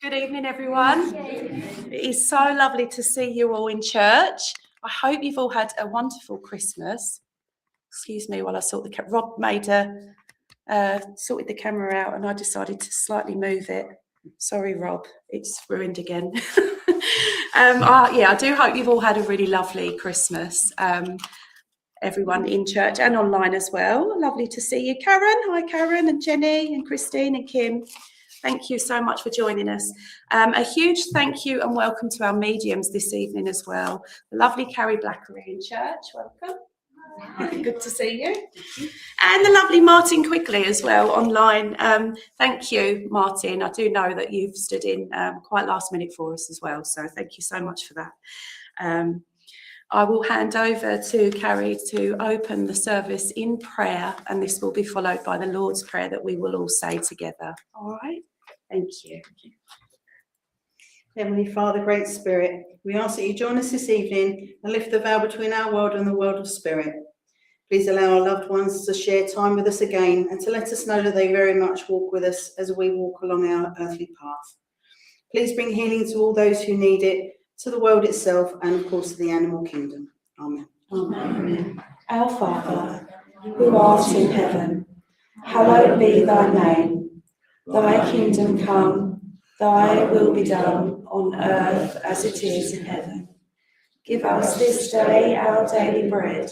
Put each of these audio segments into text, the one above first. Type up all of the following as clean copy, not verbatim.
Good evening, everyone. It is so lovely to see you all in church. I hope you've all had a wonderful Christmas. Excuse me while I sort the Rob sorted the camera out and I decided to slightly move it. Sorry, Rob, it's ruined again. I do hope you've all had a really lovely Christmas. Everyone in church and online as well. Lovely to see you, Karen. Hi, Karen and Jenny and Christine and Kim. Thank you so much for joining us. A huge thank you and welcome to our mediums this evening as well. The lovely Carrie Blackery in church, welcome. Good to see you. And the lovely Martin Quigley as well online. Thank you, Martin. I do know that you've stood in quite last minute for us as well, so thank you so much for that. I will hand over to Carrie to open the service in prayer, and this will be followed by the Lord's Prayer that we will all say together. All right? Thank you. Heavenly Father, Great Spirit, we ask that you join us this evening and lift the veil between our world and the world of spirit. Please allow our loved ones to share time with us again and to let us know that they very much walk with us as we walk along our earthly path. Please bring healing to all those who need it, to the world itself, and of course to the animal kingdom. Amen. Amen. Our Father, who art in heaven, hallowed be thy name. Thy kingdom come, thy will be done on earth as it is in heaven. Give us this day our daily bread,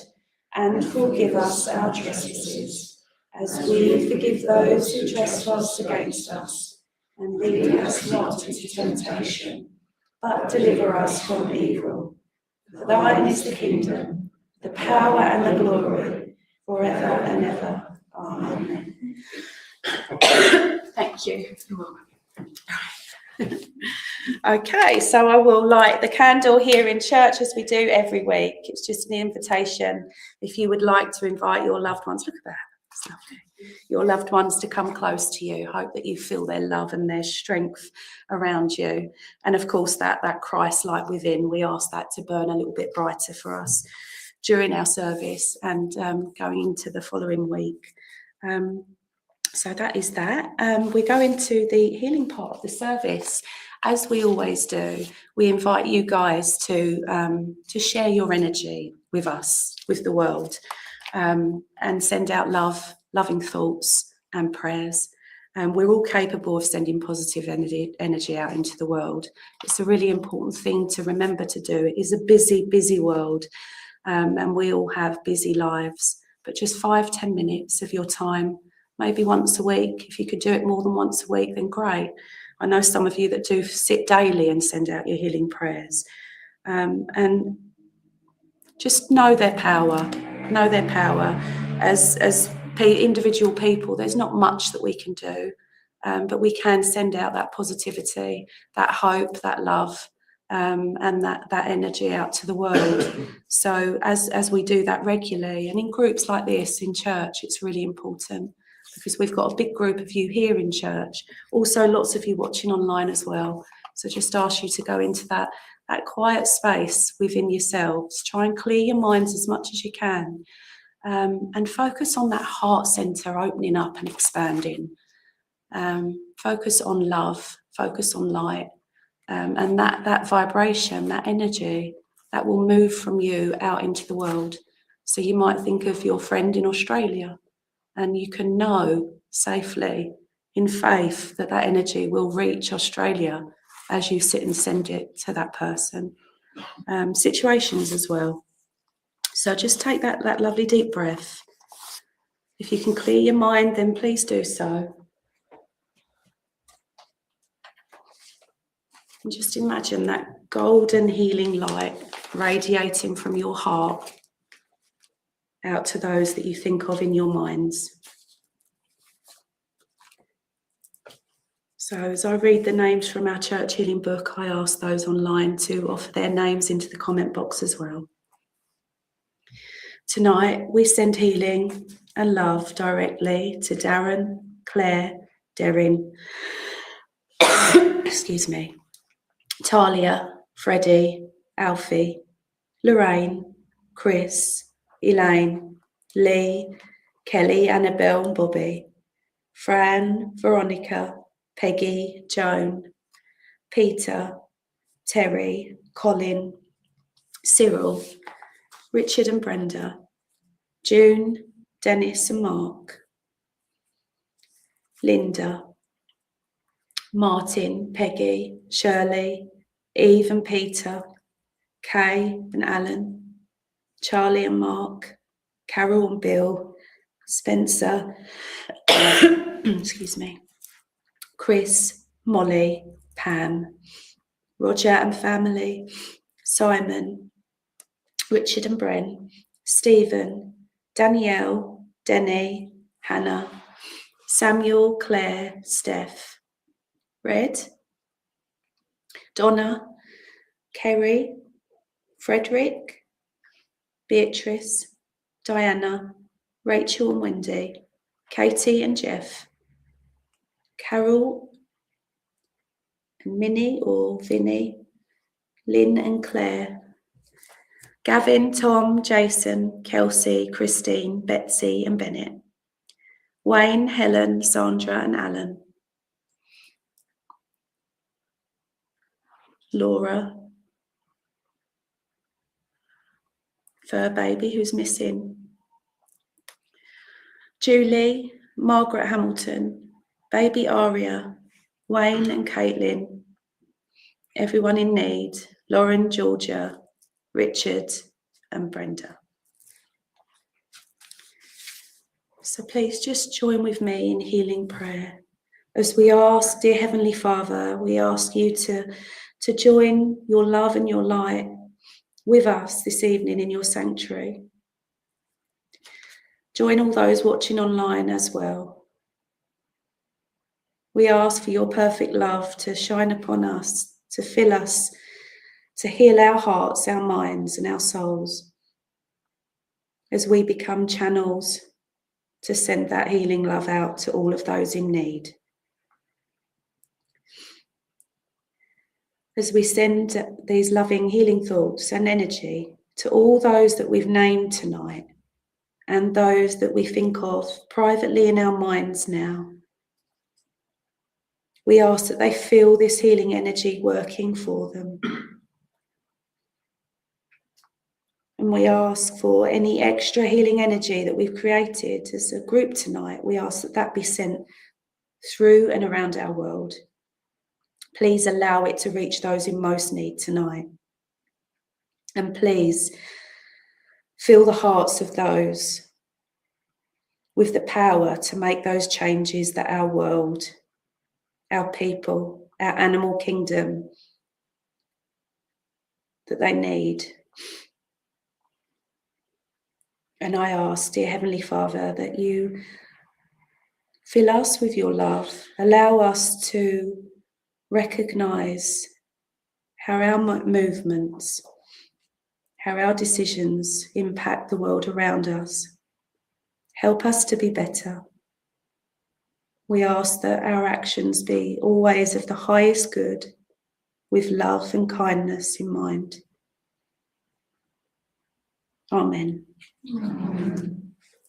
and forgive us our trespasses, as we forgive those who trespass against us. And lead us not into temptation, but deliver us from evil. For thine is the kingdom, the power and the glory, forever and ever. Amen. Thank you. Okay, so I will light the candle here in church as we do every week. It's just an invitation if you would like to invite your loved ones. Look at that, it's lovely. your loved ones to come close to you. Hope that you feel their love and their strength around you. And of course, that Christ light within, we ask that to burn a little bit brighter for us during our service and going into the following week. So that is that. We go into the healing part of the service. As we always do, we invite you guys to share your energy with us, with the world, and send out loving thoughts and prayers. We're all capable of sending positive energy out into the world. It's a really important thing to remember to do. It is a busy, busy world, and we all have busy lives. But just 5-10 minutes of your time, maybe once a week. If you could do it more than once a week, then great. I know some of you that do sit daily and send out your healing prayers. And just know their power. Know their power. As individual people, there's not much that we can do, but we can send out that positivity, that hope, that love, and that energy out to the world. So as we do that regularly, and in groups like this in church, it's really important, because we've got a big group of you here in church, also lots of you watching online as well. So just ask you to go into that quiet space within yourselves. Try and clear your minds as much as you can, and focus on that heart centre opening up and expanding. Focus on love, focus on light, and that vibration, that energy, that will move from you out into the world. So you might think of your friend in Australia, and you can know safely, in faith, that energy will reach Australia as you sit and send it to that person. Situations as well. So just take that lovely deep breath. If you can clear your mind, then please do so. And just imagine that golden healing light radiating from your heart out to those that you think of in your minds. So as I read the names from our church healing book, I ask those online to offer their names into the comment box as well. Tonight, we send healing and love directly to Darren, Claire, Derrin, excuse me, Talia, Freddie, Alfie, Lorraine, Chris, Elaine, Lee, Kelly, Annabelle and Bobby, Fran, Veronica, Peggy, Joan, Peter, Terry, Colin, Cyril, Richard and Brenda, June, Dennis and Mark, Linda, Martin, Peggy, Shirley, Eve and Peter, Kay and Alan, Charlie and Mark, Carol and Bill, Spencer, excuse me, Chris, Molly, Pam, Roger and family, Simon, Richard and Bren, Stephen, Danielle, Denny, Hannah, Samuel, Claire, Steph, Red, Donna, Kerry, Frederick, Beatrice, Diana, Rachel and Wendy, Katie and Jeff, Carol and Minnie or Vinnie, Lynn and Claire, Gavin, Tom, Jason, Kelsey, Christine, Betsy and Bennett, Wayne, Helen, Sandra and Alan, Laura, fur baby who's missing, Julie, Margaret Hamilton, baby Aria, Wayne and Caitlin, everyone in need, Lauren, Georgia, Richard and Brenda. So please just join with me in healing prayer. As we ask, dear Heavenly Father, we ask you to join your love and your light with us this evening in your sanctuary. Join all those watching online as well. We ask for your perfect love to shine upon us, to fill us, to heal our hearts, our minds and our souls as we become channels to send that healing love out to all of those in need. As we send these loving healing thoughts and energy to all those that we've named tonight and those that we think of privately in our minds now, we ask that they feel this healing energy working for them. And we ask for any extra healing energy that we've created as a group tonight, we ask that that be sent through and around our world. Please allow it to reach those in most need tonight. And please fill the hearts of those with the power to make those changes that our world, our people, our animal kingdom, that they need. And I ask, dear Heavenly Father, that you fill us with your love. Allow us to recognise how our movements, how our decisions impact the world around us. Help us to be better. We ask that our actions be always of the highest good, with love and kindness in mind. Amen.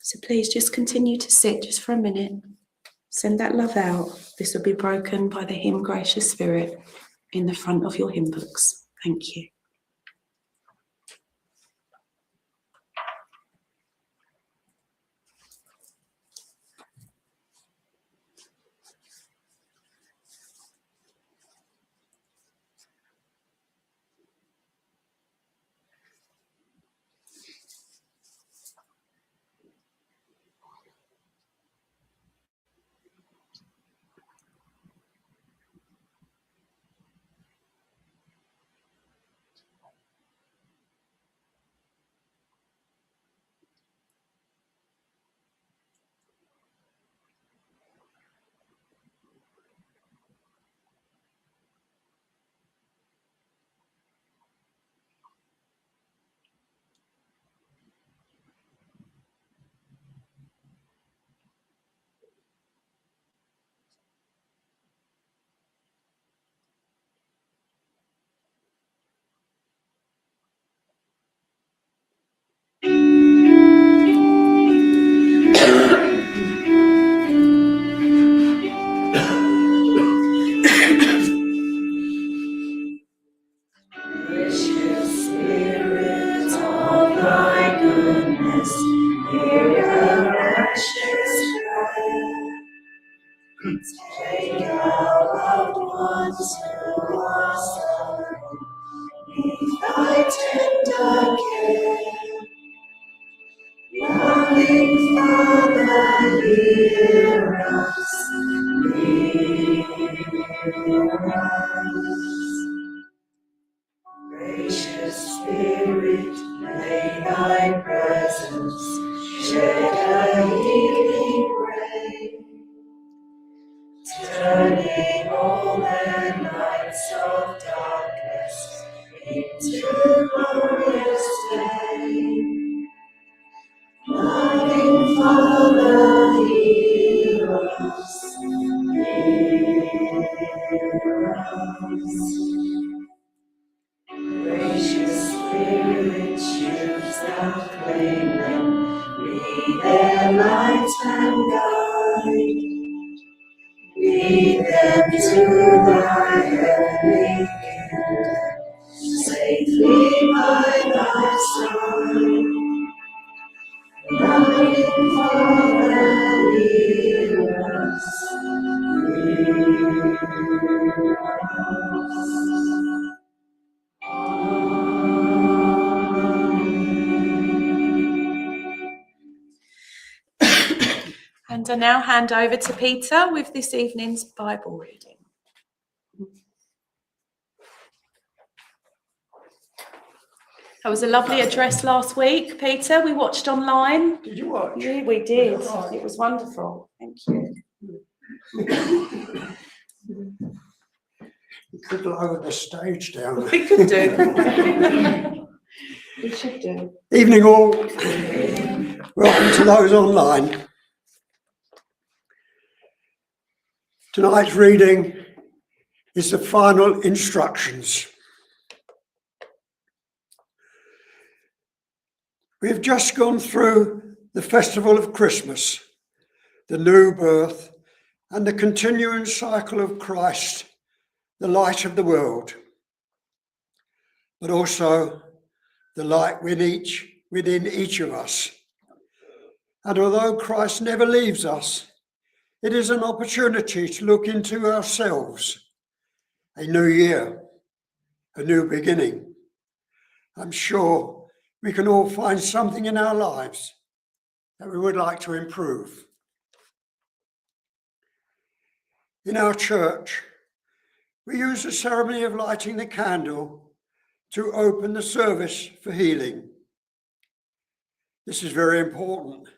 So please just continue to sit just for a minute. Send that love out. This will be broken by the hymn Gracious Spirit in the front of your hymn books. Thank you. Take our loved ones who are suffering, beneath thy tender care. Loving Father, hear us, hear us. Gracious Spirit, may thy presence shed a healing ray, turning all the nights of darkness into glorious day. Loving Father, hear us, hear us. Gracious Spirit, choose thou claim them, be their light and guide. Lead them to thy heavenly kingdom, safely by thy side. Loving Father, hear us, hear us. And I now hand over to Peter with this evening's Bible reading. That was a lovely address last week, Peter. We watched online. Did you watch? Yeah, we did. Yeah. It was wonderful. Thank you. We could lower the stage down. We could do. We should do. Evening all. Welcome to those online. Tonight's reading is the final instructions. We have just gone through the festival of Christmas, the new birth, and the continuing cycle of Christ, the light of the world, but also the light within each of us. And although Christ never leaves us, it is an opportunity to look into ourselves. A new year, a new beginning. I'm sure we can all find something in our lives that we would like to improve. In our church, we use the ceremony of lighting the candle to open the service for healing. This is very important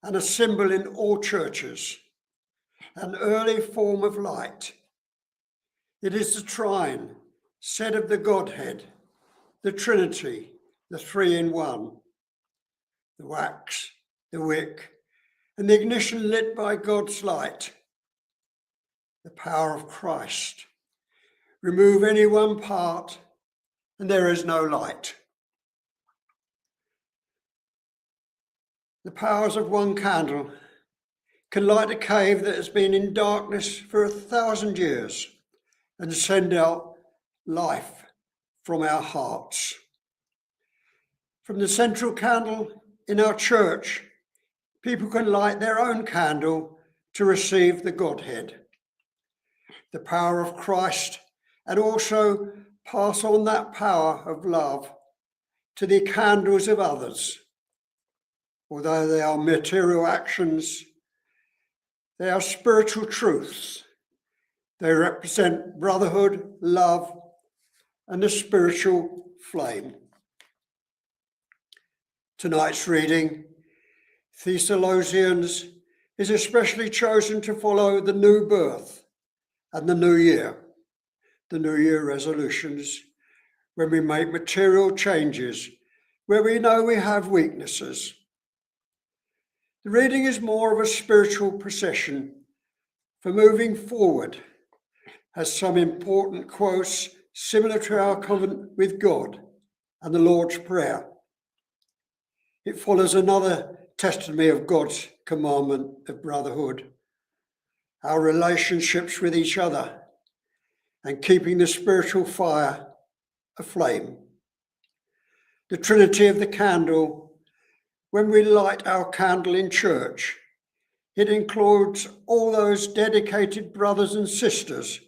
and a symbol in all churches, an early form of light. It is the trine, said of the Godhead, the Trinity, the three in one, the wax, the wick, and the ignition lit by God's light, the power of Christ. Remove any one part, and there is no light. The powers of one candle can light a cave that has been in darkness for 1,000 years and send out life from our hearts. From the central candle in our church, people can light their own candle to receive the Godhead, the power of Christ, and also pass on that power of love to the candles of others. Although they are material actions, they are spiritual truths. They represent brotherhood, love, and the spiritual flame. Tonight's reading, Thessalonians, is especially chosen to follow the new birth and the new year resolutions, when we make material changes, where we know we have weaknesses. The reading is more of a spiritual procession for moving forward, has some important quotes similar to our covenant with God and the Lord's Prayer. It follows another testimony of God's commandment of brotherhood, our relationships with each other, and keeping the spiritual fire aflame. The Trinity of the candle, when we light our candle in church, it includes all those dedicated brothers and sisters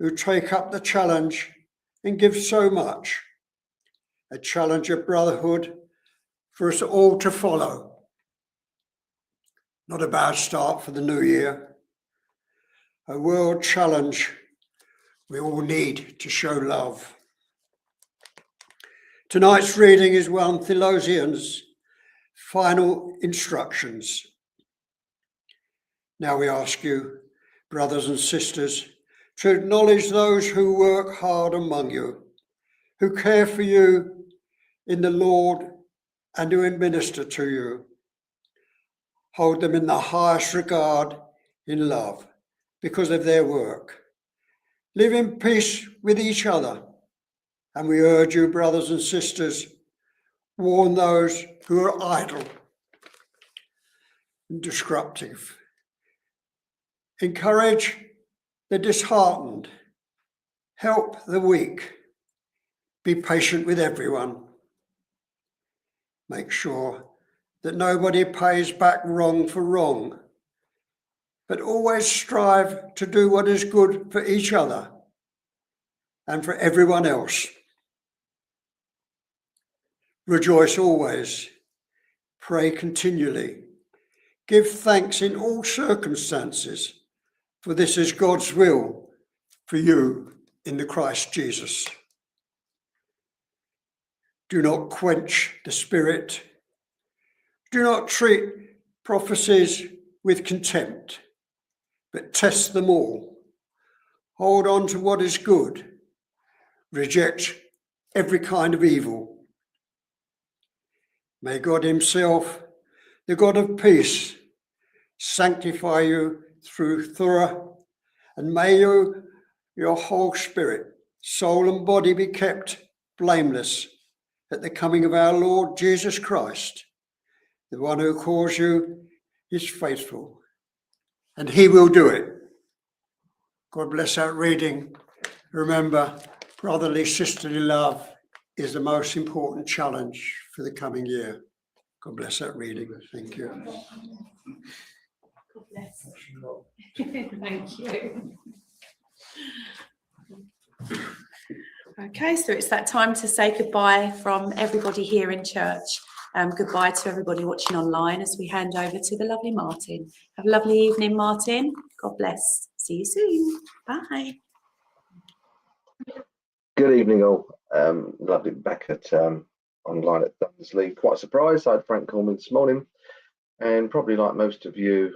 who take up the challenge and give so much, a challenge of brotherhood for us all to follow. Not a bad start for the new year. A world challenge we all need to show love. Tonight's reading is 1 Thessalonians, final instructions. Now we ask you, brothers and sisters, to acknowledge those who work hard among you, who care for you in the Lord and who administer to you. Hold them in the highest regard in love because of their work. Live in peace with each other. And we urge you, brothers and sisters, warn those who are idle and disruptive. Encourage the disheartened. Help the weak. Be patient with everyone. Make sure that nobody pays back wrong for wrong, but always strive to do what is good for each other and for everyone else. Rejoice always, pray continually, give thanks in all circumstances, for this is God's will for you in the Christ Jesus. Do not quench the Spirit. Do not treat prophecies with contempt, but test them all. Hold on to what is good. Reject every kind of evil. May God himself, the God of peace, sanctify you through thorough and may your whole spirit, soul and body be kept blameless at the coming of our Lord Jesus Christ. The one who calls you is faithful, and he will do it. God bless that reading. Remember, brotherly, sisterly love is the most important challenge for the coming year. God bless that reading. Thank you. God bless. Thank you. Okay, so it's that time to say goodbye from everybody here in church. Goodbye to everybody watching online as we hand over to the lovely Martin. Have a lovely evening, Martin. God bless. See you soon. Bye. Good evening, all. Lovely to be back at online at Dunsley. Quite surprised. I had Frank call me this morning, and probably like most of you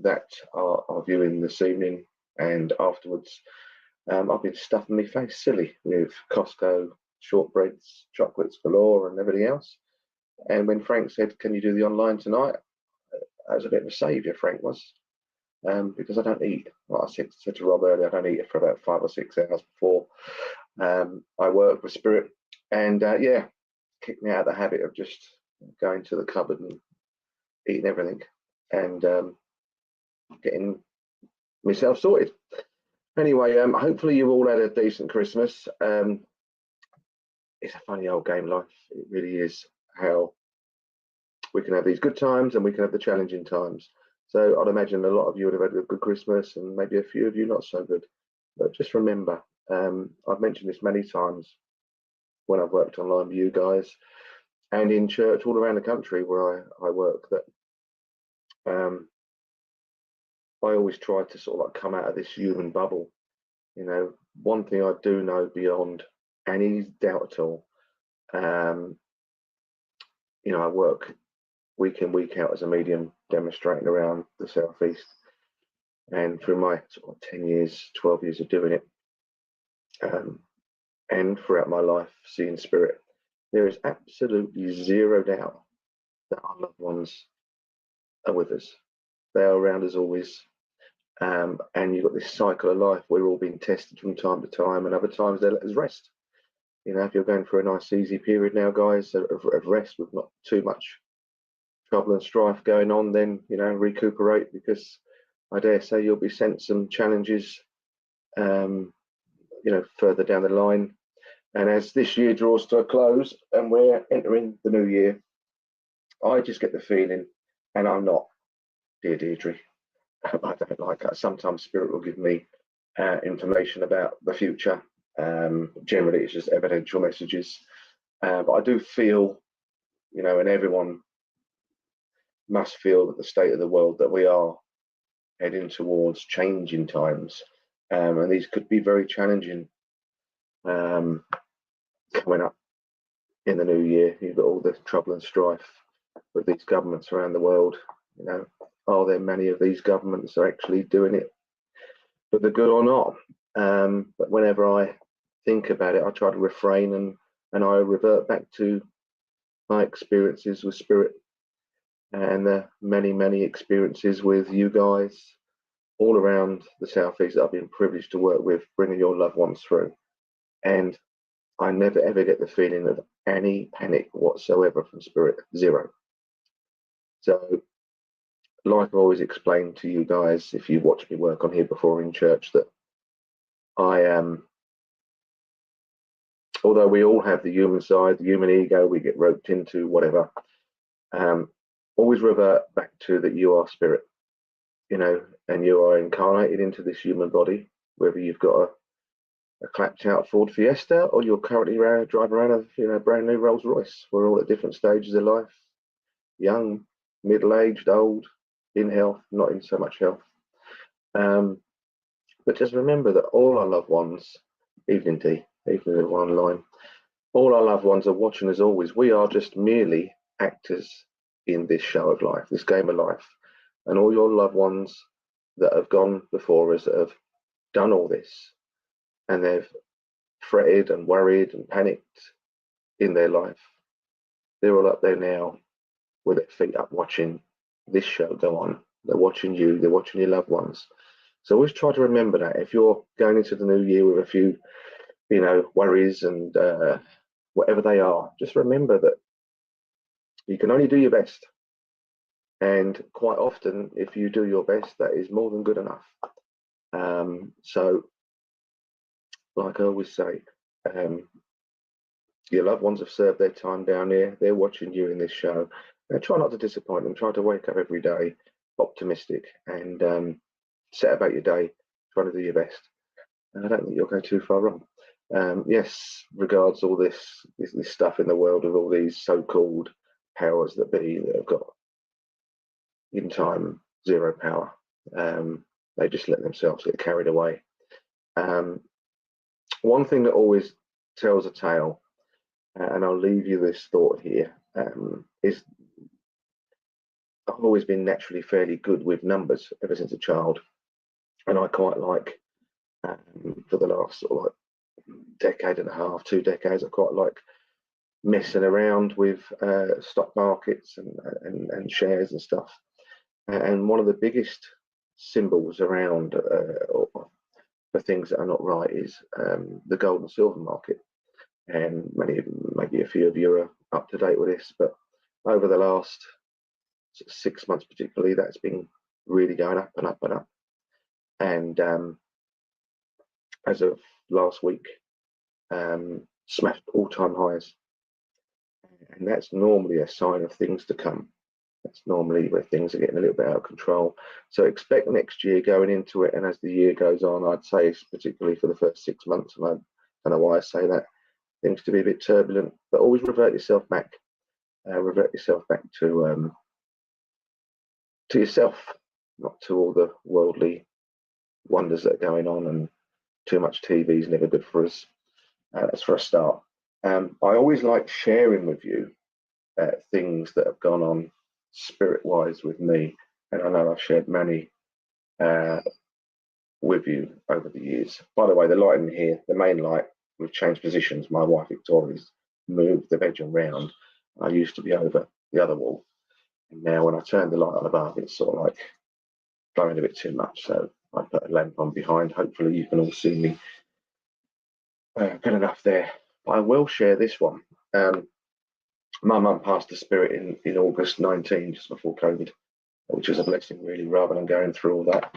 that are viewing this evening and afterwards, I've been stuffing my face silly with Costco shortbreads, chocolates galore, and everything else. And when Frank said, "Can you do the online tonight?" that was a bit of a saviour, Frank was, because I don't eat. Like I said to Rob earlier, I don't eat for about 5 or 6 hours before I work with Spirit, and yeah, kicked me out of the habit of just going to the cupboard and eating everything and getting myself sorted. Anyway, hopefully you've all had a decent Christmas. It's a funny old game, life. It really is, how we can have these good times and we can have the challenging times. So I'd imagine a lot of you would have had a good Christmas and maybe a few of you not so good. But just remember, I've mentioned this many times when I've worked online with you guys and in church all around the country where I work, that I always try to sort of like come out of this human bubble. You know, one thing I do know beyond any doubt at all, you know, I work week in, week out as a medium demonstrating around the southeast, and through my sort of 10 years, 12 years of doing it, and throughout my life seeing Spirit, there is absolutely zero doubt that our loved ones are with us. They are around us always. And you've got this cycle of life. We're all being tested from time to time, and other times they let us rest. You know, if you're going through a nice easy period now, guys, of rest with not too much trouble and strife going on, then, you know, recuperate, because I dare say you'll be sent some challenges, you know, further down the line. And as this year draws to a close and we're entering the new year, I just get the feeling, and I'm not, dear Deirdre, I don't like that. Sometimes Spirit will give me information about the future. Generally, it's just evidential messages. But I do feel, you know, and everyone must feel that the state of the world that we are heading towards changing times. And these could be very challenging coming up in the new year. You've got all the trouble and strife with these governments around the world. You know, are there many of these governments are actually doing it for the good or not? But whenever I think about it, I try to refrain and I revert back to my experiences with Spirit and the many experiences with you guys all around the southeast that I've been privileged to work with, bringing your loved ones through. And I never ever get the feeling of any panic whatsoever from Spirit. Zero. So, like I've always explained to you guys, if you watched me work on here before in church, that I am, although we all have the human side, the human ego, we get roped into whatever, always revert back to that you are Spirit, you know, and you are incarnated into this human body, whether you've got a clapped out Ford Fiesta or you're currently driving around a, you know, brand new Rolls Royce. We're all at different stages of life, young, middle-aged, old, in health, not in so much health. But just remember that all our loved ones, evening D, evening everyone online, all our loved ones are watching us always. We are just merely actors in this show of life, this game of life. And all your loved ones that have gone before us, that have done all this, and they've fretted and worried and panicked in their life, they're all up there now with their feet up watching this show go on. They're watching you, they're watching your loved ones. So always try to remember that if you're going into the new year with a few, worries and whatever they are, just remember that you can only do your best. And quite often, if you do your best, that is more than good enough. So, like I always say, your loved ones have served their time down here. They're watching you in this show. And try not to disappoint them. Try to wake up every day optimistic and set about your day, trying to do your best. And I don't think you'll go too far wrong. Yes, regards all this stuff in the world of all these so-called powers that be that have got in time zero power. They just let themselves get carried away. One thing that always tells a tale, and I'll leave you this thought here, is I've always been naturally fairly good with numbers ever since a child, and I quite like, for the last sort of like decade and a half, 2 decades, I quite like messing around with stock markets and shares and stuff. And one of the biggest symbols around for things that are not right is the gold and silver market. And maybe a few of you are up to date with this, but over the last 6 months particularly, that's been really going up and up and up. And as of last week, smashed all-time highs. And that's normally a sign of things to come. That's normally where things are getting a little bit out of control. So expect next year going into it, and as the year goes on, I'd say particularly for the first 6 months, and I don't know why I say that, things to be a bit turbulent, but always revert yourself back. Revert yourself back to yourself, not to all the worldly wonders that are going on, and too much TV is never good for us. That's for a start. I always like sharing with you things that have gone on spirit-wise with me, and I know I've shared many with you over the years. By the way, the light in here, the main light, we've changed positions. My wife Victoria's moved the bedroom round. I used to be over the other wall, and now when I turn the light on above, it's sort of like glowing a bit too much, so I put a lamp on behind. Hopefully you can all see me good enough there. But I will share this one. My mum passed the spirit in August 19, just before COVID, which was a blessing really, rather than going through all that.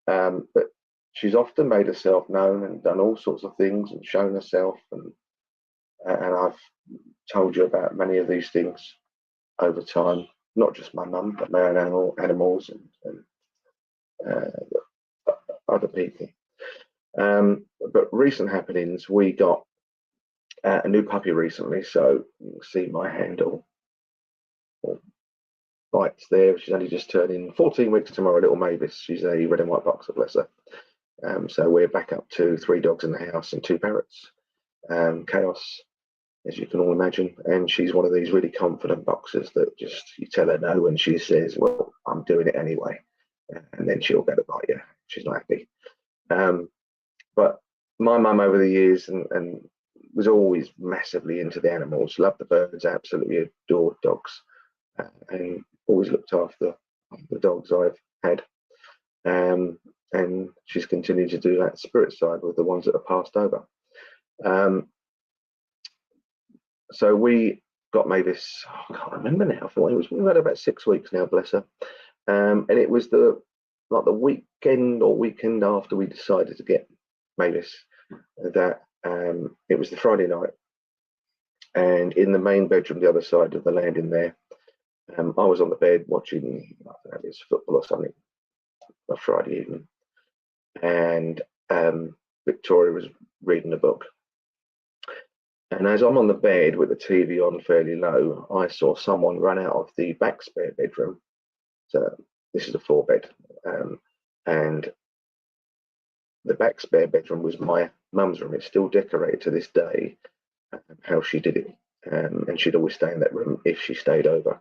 But she's often made herself known and done all sorts of things and shown herself, and I've told you about many of these things over time, not just my mum, but my own animals and other people. But recent happenings, we got a new puppy recently, so you can see my handle or bites there. She's only just turning 14 weeks tomorrow, little Mavis. She's a red and white boxer, bless her. So we're back up to 3 dogs in the house and 2 parrots. Chaos, as you can all imagine. And she's one of these really confident boxers that just, you tell her no and she says, well, I'm doing it anyway. And then she'll go to bite you. She's not happy. But my mum over the years and was always massively into the animals, loved the birds, absolutely adored dogs, and always looked after the dogs I've had. And she's continued to do that spirit side with the ones that are passed over. So we got Mavis, I can't remember now, we've had about 6 weeks now, bless her. And it was the weekend after we decided to get Mavis, that it was the Friday night, and in the main bedroom, the other side of the landing there, I was on the bed watching, I don't know, it's football or something, a Friday evening, and Victoria was reading a book. And as I'm on the bed with the TV on fairly low, I saw someone run out of the back spare bedroom. So this is a 4-bed, and the back spare bedroom was my mum's room. It's still decorated to this day, how she did it. And she'd always stay in that room if she stayed over.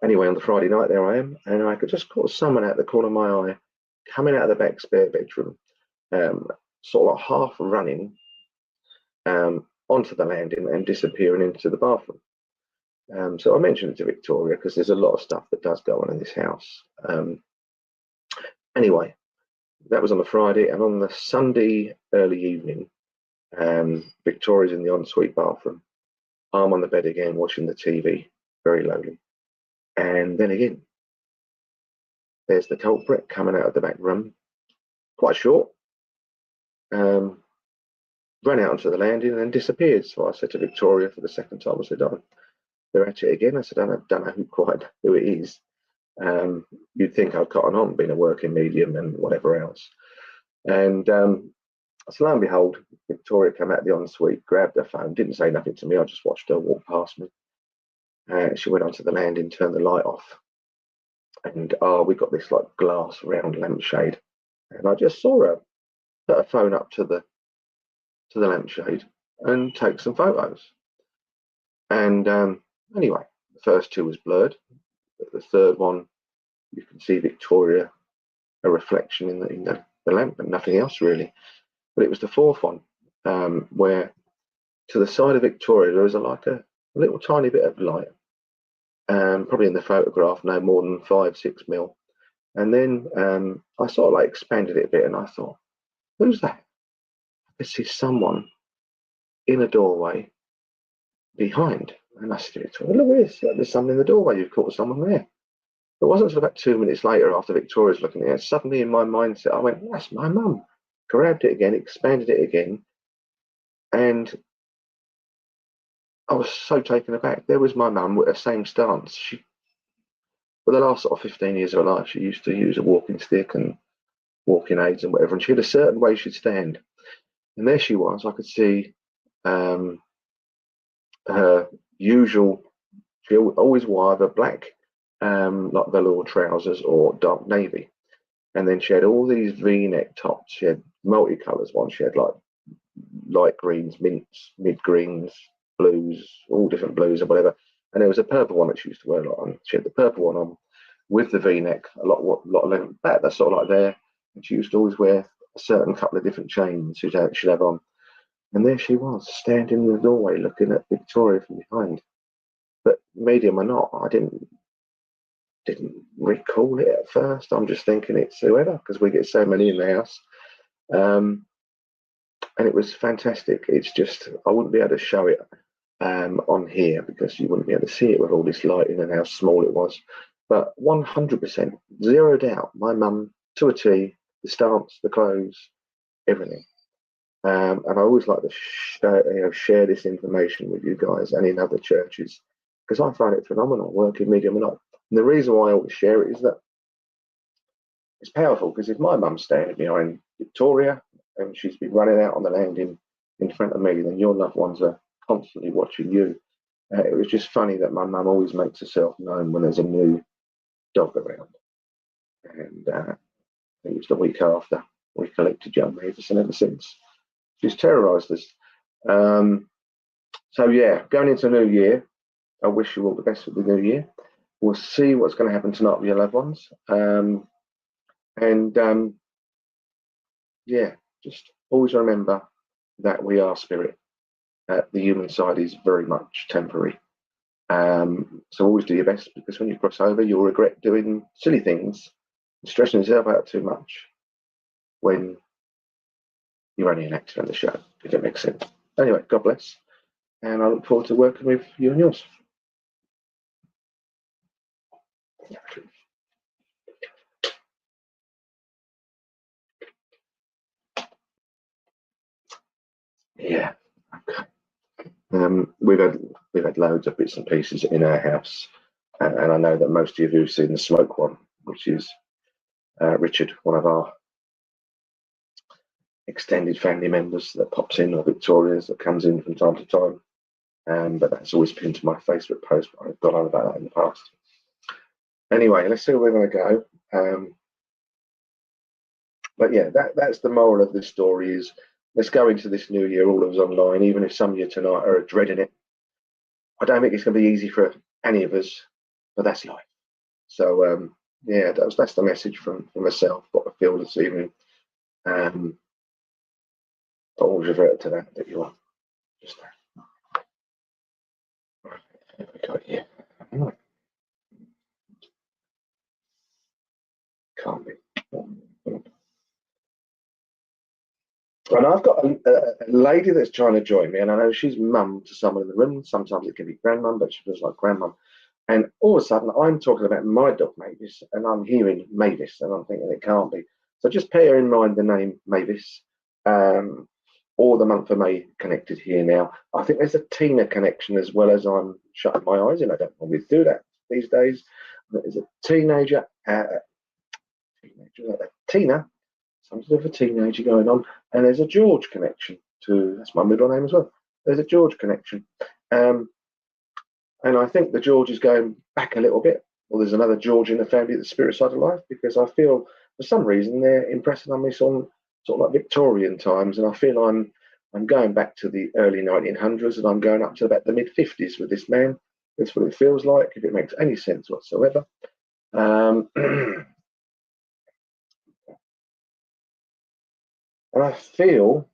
Anyway, on the Friday night, there I am, and I could just caught someone out the corner of my eye coming out of the back spare bedroom, sort of like half running onto the landing and disappearing into the bathroom. So I mentioned it to Victoria because there's a lot of stuff that does go on in this house. Anyway, that was on the Friday, and on the Sunday early evening, Victoria's in the ensuite bathroom. I'm on the bed again, watching the TV very lowly. And then again, there's the culprit coming out of the back room, quite short, ran out onto the landing and then disappeared. So I said to Victoria for the second time, I said, oh, they're at it again. I said, I don't know who it is. You'd think I'd cotton on, being a working medium and whatever else. And so lo and behold, Victoria came out of the ensuite, grabbed her phone, didn't say nothing to me. I just watched her walk past me. She went onto the landing, turned the light off, and we got this like glass round lampshade, and I just saw her put her phone up to the lampshade and take some photos. And anyway, the first two was blurred, but the third one, you can see Victoria, a reflection in the lamp, but nothing else really. But it was the fourth one, where to the side of Victoria there was like a little tiny bit of light, probably in the photograph no more than 5-6 mil. And then I sort of like expanded it a bit, and I thought, who's that? I could see someone in a doorway behind. And I said, look at this, there's someone in the doorway, you've caught someone there. It wasn't until about 2 minutes later, after Victoria's looking at it, suddenly in my mindset, I went, that's my mum. Grabbed it again, expanded it again, and I was so taken aback. There was my mum with the same stance. She, for the last sort of 15 years of her life, she used to use a walking stick and walking aids and whatever, and she had a certain way she'd stand. And there she was. I could see her usual. She always wore either black, like velour trousers, or dark navy. And then she had all these V-neck tops. She had multicolours ones. She had like light greens, mints, mid greens, blues, all different blues or whatever. And there was a purple one that she used to wear a lot on. She had the purple one on with the V-neck, a lot of length back. That's sort of like there. And she used to always wear a certain couple of different chains she'd have on. And there she was, standing in the doorway, looking at Victoria from behind. But medium or not, I didn't recall it at first. I'm just thinking it's whoever, because we get so many in the house. And it was fantastic. It's just, I wouldn't be able to show it on here because you wouldn't be able to see it with all this lighting and how small it was. But 100%, zero doubt, my mum, to a T, the stance, the clothes, everything. And I always like to share this information with you guys and in other churches, because I find it phenomenal, working medium or not. And the reason why I always share it is that it's powerful, because if my mum's standing behind Victoria and she's been running out on the landing in front of me, then your loved ones are constantly watching you. It was just funny that my mum always makes herself known when there's a new dog around. And I think it was the week after we collected young Mavis, and ever since she's terrorised us. So yeah, going into New Year, I wish you all the best with the new year. We'll see what's going to happen tonight with your loved ones. Yeah, just always remember that we are spirit. The human side is very much temporary. So always do your best, because when you cross over, you'll regret doing silly things, stressing yourself out too much when you're only an actor in the show, if it makes sense. Anyway, God bless. And I look forward to working with you and yours. Yeah. We've had loads of bits and pieces in our house, and I know that most of you have seen the smoke one, which is Richard, one of our extended family members that pops in, or Victoria's that comes in from time to time. But that's always pinned to my Facebook post. But I've got on about that in the past. Anyway, let's see where we're going to go. But yeah, that's the moral of this story is, let's go into this new year, all of us online, even if some of you tonight are dreading it. I don't think it's going to be easy for any of us, but that's life. So yeah, that's the message from myself, what I feel this evening. I'll always revert to that you are just there. Right, here we go here. Can't be. And I've got a lady that's trying to join me, and I know she's mum to someone in the room. Sometimes it can be grandmum, but she feels like grandmum. And all of a sudden, I'm talking about my dog Mavis, and I'm hearing Mavis, and I'm thinking it can't be. So just bear in mind the name Mavis, or the month of May connected here now. I think there's a Tina connection as well, as I'm shutting my eyes, and I don't always do that these days. There's a teenager, Tina, some sort of a teenager going on, and there's a George connection to, that's my middle name as well. There's a George connection. And I think the George is going back a little bit. Well, there's another George in the family at the spirit side of life, because I feel for some reason they're impressing on me sort of like Victorian times, and I feel I'm going back to the early 1900s, and I'm going up to about the mid 50s with this man. That's what it feels like, if it makes any sense whatsoever. And I feel,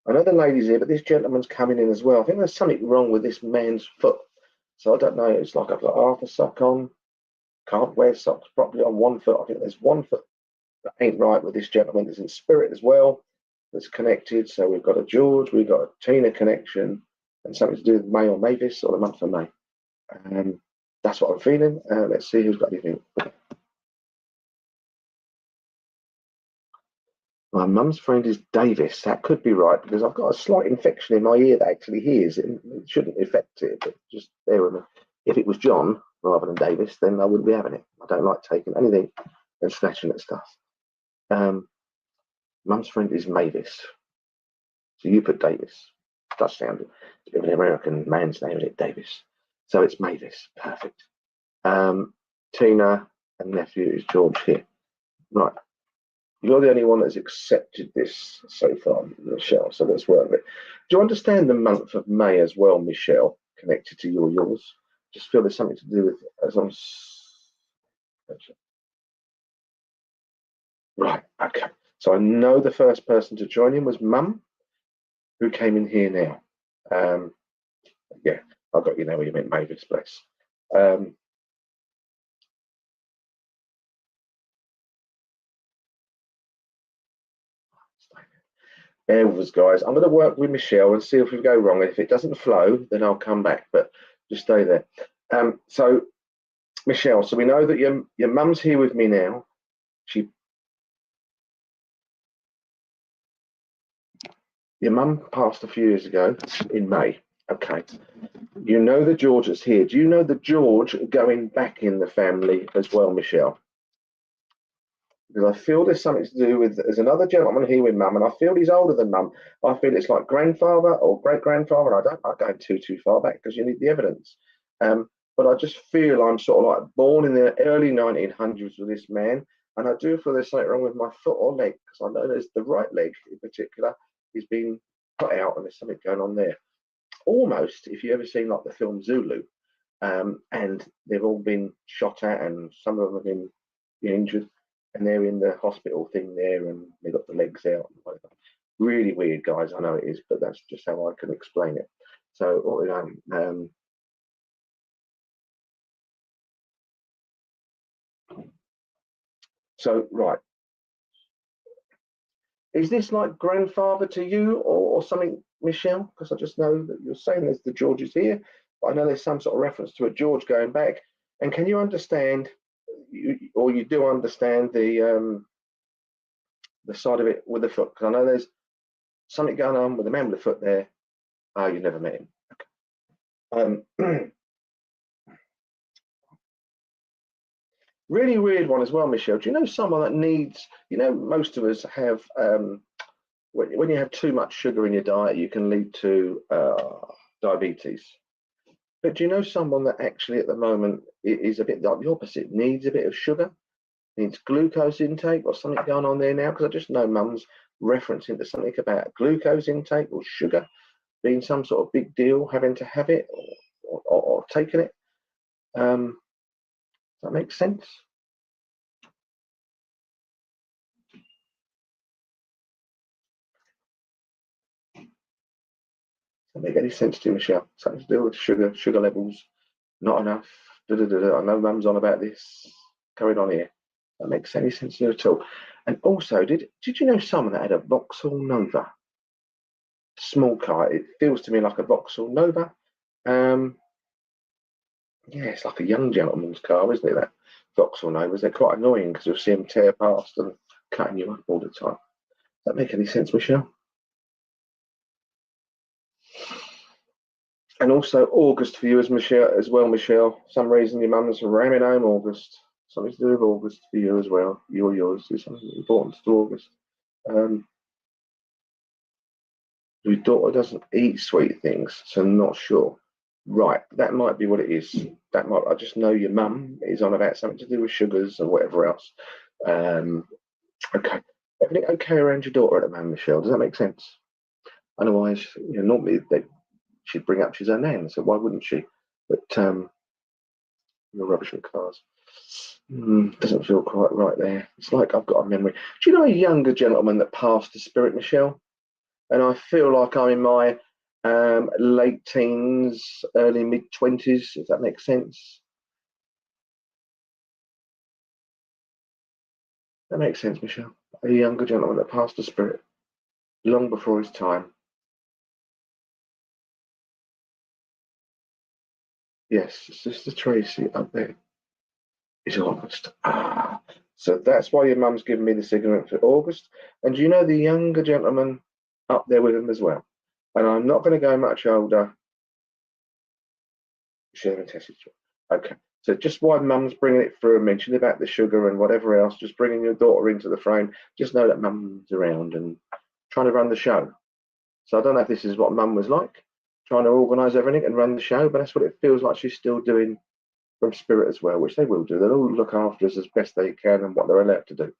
I know the lady's here, but this gentleman's coming in as well. I think there's something wrong with this man's foot. So I don't know, it's like I've got half a sock on, can't wear socks properly on one foot. I think there's one foot that ain't right with this gentleman that's in spirit as well, that's connected. So we've got a George, we've got a Tina connection, and something to do with May or Mavis, or the month of May. That's what I'm feeling. Let's see who's got anything. My mum's friend is Davis. That could be right, because I've got a slight infection in my ear that actually hears. It shouldn't affect it, but just bear with me. If it was John rather than Davis, then I wouldn't be having it. I don't like taking anything and snatching at stuff. Mum's friend is Mavis. So you put Davis. Does sound a bit of an American man's name, isn't it? Davis. So it's Mavis. Perfect. Tina and nephew is George here. Right. You're the only one that's accepted this so far, Michelle, so let's work with it. Do you understand the month of May as well, Michelle, connected to yours? Just feel there's something to do with, as I'm... Right, okay. So I know the first person to join in was Mum, who came in here now. Yeah, I got you now where you meant Mavis, bless. Bear with us, guys. I'm going to work with Michelle and see if we go wrong. And if it doesn't flow, then I'll come back, but just stay there. So, Michelle, so we know that your mum's here with me now. Your mum passed a few years ago in May. Okay. You know the George that's here. Do you know the George going back in the family as well, Michelle? Because I feel there's something to do with, there's another gentleman here with Mum, and I feel he's older than Mum. I feel it's like grandfather or great-grandfather, and I don't like going too far back because you need the evidence. But I just feel I'm sort of like born in the early 1900s with this man, and I do feel there's something wrong with my foot or leg, because I know there's the right leg in particular is being put out, and there's something going on there. Almost, if you ever seen like the film Zulu, and they've all been shot at, and some of them have been injured, and they're in the hospital thing there, and they got the legs out and whatever. Really weird, guys. I know it is, but that's just how I can explain it. So, so right. Is this like grandfather to you or something, Michelle? Because I just know that you're saying there's the Georges here, but I know there's some sort of reference to a George going back. And can you understand, or you do understand the side of it with the foot? Because I know there's something going on with the man with the foot there. Oh, you never met him. Okay. Really weird one as well, Michelle. Do you know someone that needs, you know, most of us have, when you have too much sugar in your diet, you can lead to diabetes. But do you know someone that actually at the moment is a bit like the opposite, needs a bit of sugar, needs glucose intake or something going on there now? Because I just know Mum's referencing to something about glucose intake or sugar being some sort of big deal, having to have it or taking it. Does that make sense? Does that make any sense to you, Michelle? Something to do with sugar levels, not enough. I know Mum's on about this. Going on here. That makes any sense to you at all. And also, did you know someone that had a Vauxhall Nova? Small car. It feels to me like a Vauxhall Nova. Yeah, it's like a young gentleman's car, isn't it? That Vauxhall Novas. They're quite annoying because you'll see them tear past and cutting you up all the time. Does that make any sense, Michelle? And also August for you as well, Michelle. For some reason your mum's ramming home August. Something to do with August for you as well. Yours is something important to August. Your daughter doesn't eat sweet things, so I'm not sure. Right, that might be what it is. I just know your mum is on about something to do with sugars and whatever else. Okay. Everything okay around your daughter at the moment, Michelle? Does that make sense? Otherwise, normally she'd bring up she's her nan, so why wouldn't she? But you're rubbish with cars. Doesn't feel quite right there. It's like I've got a memory. Do you know a younger gentleman that passed the spirit, Michelle? And I feel like I'm in my late teens, early mid-20s, if that makes sense. That makes sense, Michelle. A younger gentleman that passed the spirit long before his time. Yes, Sister Tracy up there is August. So that's why your mum's giving me the signal for August. And you know the younger gentleman up there with him as well. And I'm not going to go much older. She hasn't tested you. Okay. So just why mum's bringing it through and mentioning about the sugar and whatever else, just bringing your daughter into the frame, just know that mum's around and trying to run the show. So I don't know if this is what mum was like, trying to organise everything and run the show, but that's what it feels like she's still doing from spirit as well, which they will do. They'll all look after us as best they can and what they're allowed to do.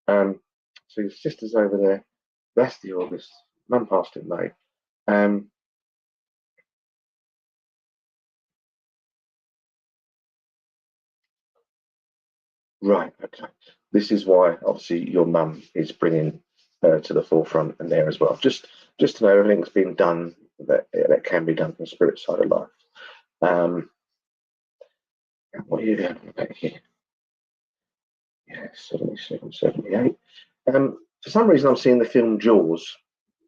So your sister's over there. That's the August. Mum passed in May. Right, okay. This is why, obviously, your mum is bringing her to the forefront and there as well. Just to know everything's been done that can be done from the spirit side of life. What are you doing about here? Yeah, 77, 78. For some reason, I'm seeing the film Jaws.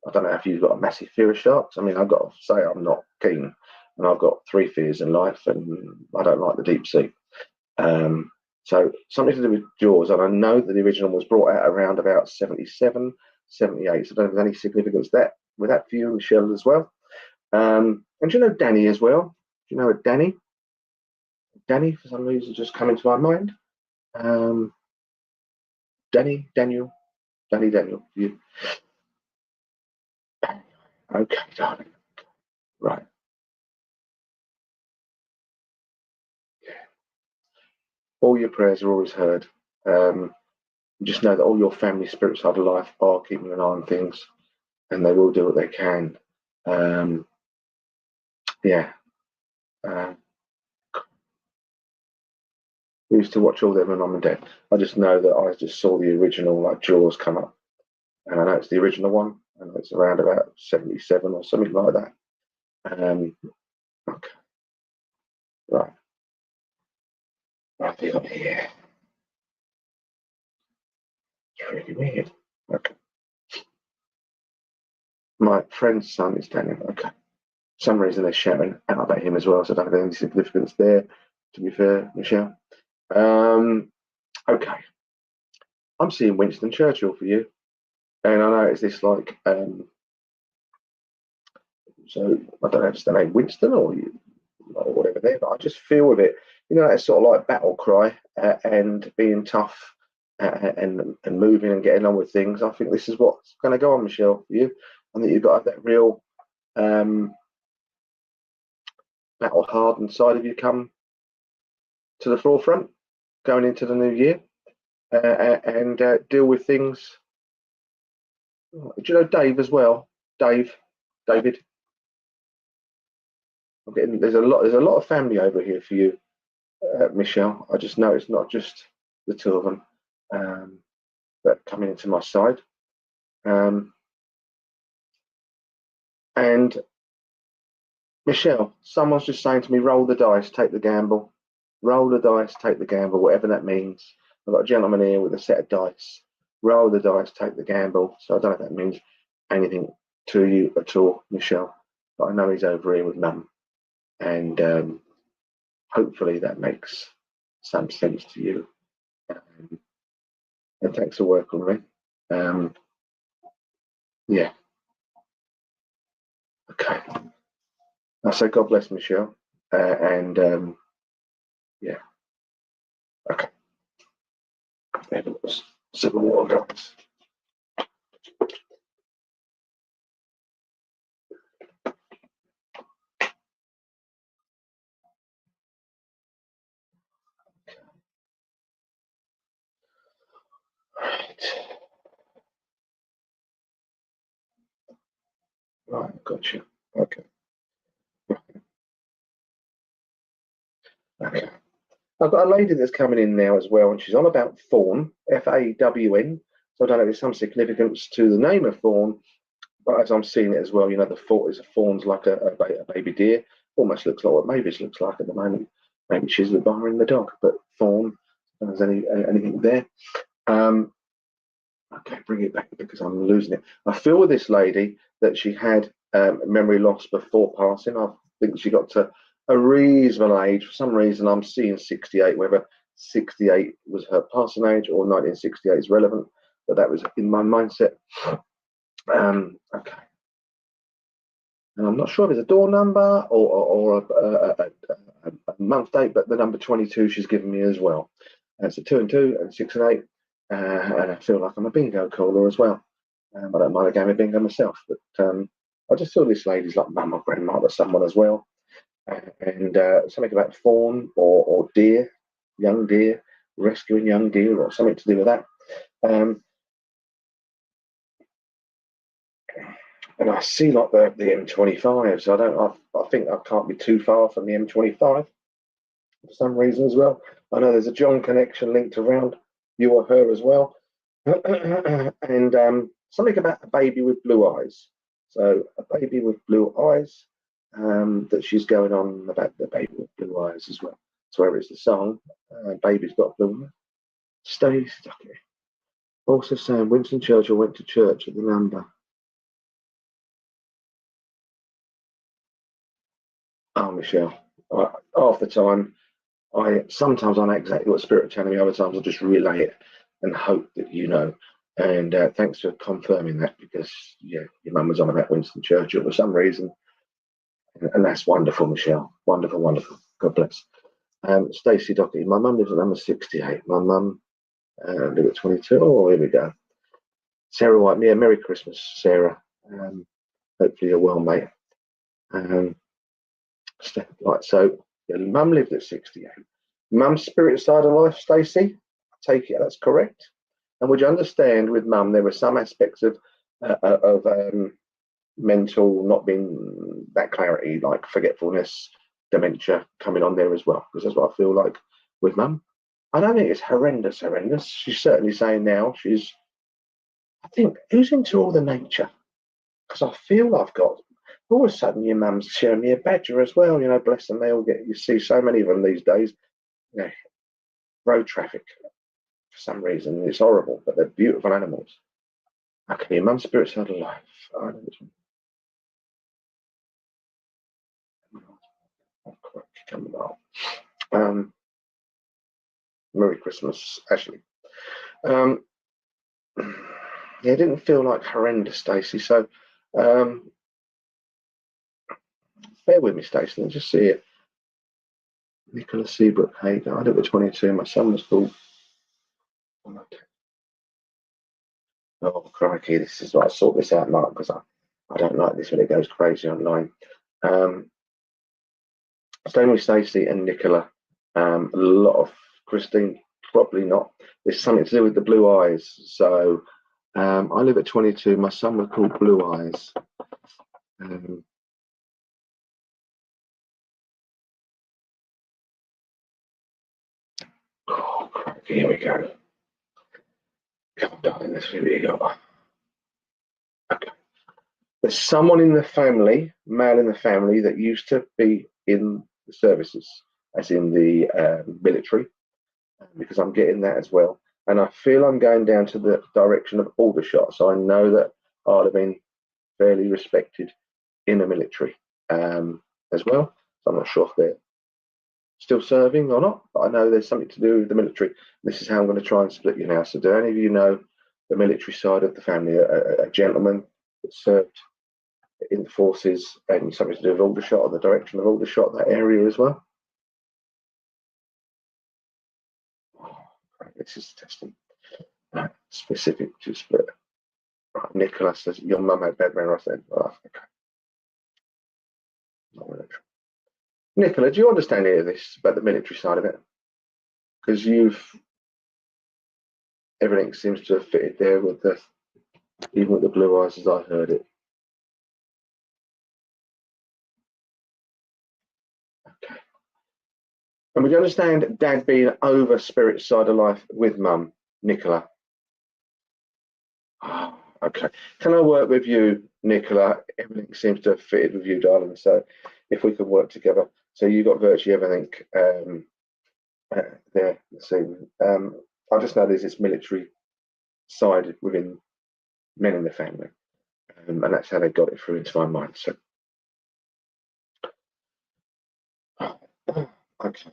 I don't know if you've got a massive fear of sharks. I mean, I've got to say I'm not keen, and I've got 3 fears in life, and I don't like the deep sea. So something to do with Jaws, and I know that the original was brought out around about 77, 78. So I don't know if there's any significance with that for you, Michelle, as well. And do you know Danny as well? Do you know Danny? Danny, for some reason, just come into my mind. Daniel. You. Okay, darling. Right. All your prayers are always heard. Just know that all your family spirit side of life are keeping an eye on things, and they will do what they can. Yeah. We used to watch all them when mum and dad. I just know that I just saw the original like Jaws come up, and I know it's the original one, and it's around about 77 or something like that. Okay. Right. I think I'm here. It's really weird. Okay. My friend's son is Daniel. Okay. For some reason they're shouting out about him as well, so I don't have any significance there, to be fair, Michelle. Okay. I'm seeing Winston Churchill for you. And I know it's this like so I don't know if it's the name Winston or whatever there, but I just feel with it, that sort of like battle cry and being tough and moving and getting on with things. I think this is what's going to go on, Michelle, for you. I think you've got to have that real battle hardened side of you come to the forefront going into the new year and deal with things. Do you know Dave as well? David. I'm getting there's a lot of family over here for you, Michelle. I just know it's not just the 2 of them that are coming into my side. And Michelle, someone's just saying to me, roll the dice, take the gamble. Roll the dice, take the gamble, whatever that means. I've got a gentleman here with a set of dice. roll the dice, take the gamble. So I don't know if that means anything to you at all, Michelle, but I know he's over here with Mum, and hopefully that makes some sense to you. And thanks for working with me. Yeah. Okay. I say God bless Michelle, and yeah. Okay. Have a sip of water, guys. Right, gotcha. Okay. Okay. I've got a lady that's coming in now as well, and she's on about fawn, Fawn. So I don't know if there's some significance to the name of fawn, but as I'm seeing it as well, you know, the fawn's like a baby deer. Almost looks like what Mavis looks like at the moment. Maybe she's admiring the dog, but fawn, if there's anything there. Okay, bring it back because I'm losing it. I feel with this lady that she had memory loss before passing. I think she got to a reasonable age. For some reason, I'm seeing 68, whether 68 was her passing age or 1968 is relevant, but that was in my mindset. Okay. And I'm not sure if it's a door number or a month date, but the number 22 she's given me as well. It's a 2 and 2 and 6 and 8. And I feel like I'm a bingo caller as well. I don't mind a game of bingo myself, but I just feel this lady's like mum or grandma or someone as well. And something about fawn or deer, young deer, rescuing young deer or something to do with that. And I see like the M25, so I think I can't be too far from the M25 for some reason as well. I know there's a John connection linked around you or her as well. And something about a baby with blue eyes. So a baby with blue eyes, that she's going on about the baby with blue eyes as well. So whether it's the song, Baby's Got Blue Eyes, stay stuck here. Also saying Winston Churchill went to church at the number. Oh, Michelle, half the time, sometimes I know exactly what Spirit telling me, other times I just relay it and hope that you know. And thanks for confirming that, because yeah, your mum was on about Winston Churchill for some reason, and that's wonderful, Michelle. Wonderful, wonderful. God bless. Stacey Doherty, my mum lives at number 68. My mum lived at 22. Oh, here we go. Sarah White, yeah, Merry Christmas, Sarah. Hopefully you're well, mate. Right, so your mum lived at 68. Mum's spirit side of life, Stacey, I take it that's correct. And would you understand with mum there were some aspects of mental not being that clarity, like forgetfulness, dementia coming on there as well? Because that's what I feel like with mum. I don't think it's horrendous. She's certainly saying now I think, who's into all the nature? Because I feel I've got, all of a sudden your mum's sharing me a badger as well, you know, bless them, you see so many of them these days, you know, road traffic for some reason, it's horrible, but they're beautiful animals. Okay, your mum's spirit side of life. I know this one. Merry Christmas, Ashley. Yeah, it didn't feel like horrendous, Stacey, so bear with me, Stacey, let's just see it. Nicholas Seabrook Hager, I did 22, my son was called. Oh, crikey, this is why I sort this out, Mark, because I don't like this when it goes crazy online. Staying with Stacey and Nicola, a lot of Christine, probably not. There's something to do with the blue eyes. So I live at 22, my son was called Blue Eyes. Oh, crikey, here we go. Come on, darling, let's see what you got. Okay. There's someone in the family, male in the family, that used to be in the services, as in the military, because I'm getting that as well. and I feel I'm going down to the direction of Aldershot. So I know that I'd have been fairly respected in the military as well. So I'm not sure if they're still serving or not, but I know there's something to do with the military. This is how I'm going to try and split you now. So do any of you know the military side of the family, a gentleman that served in the forces and something to do with Aldershot, or the direction of Aldershot, that area as well? Oh, right, this is testing. Right, specific to split. Right, Nicola says, your mum had bad memory. I said, oh, okay. Not really. Nicola, do you understand any of this about the military side of it? Because everything seems to have fitted there with even with the blue eyes as I heard it. Okay. And would you understand Dad being over spirit side of life with Mum, Nicola? Oh, okay. Can I work with you, Nicola? Everything seems to have fitted with you, darling. So if we could work together. So you got virtually everything there this evening. I just know there's this military side within men in the family. And that's how they got it through into my mind. So, okay.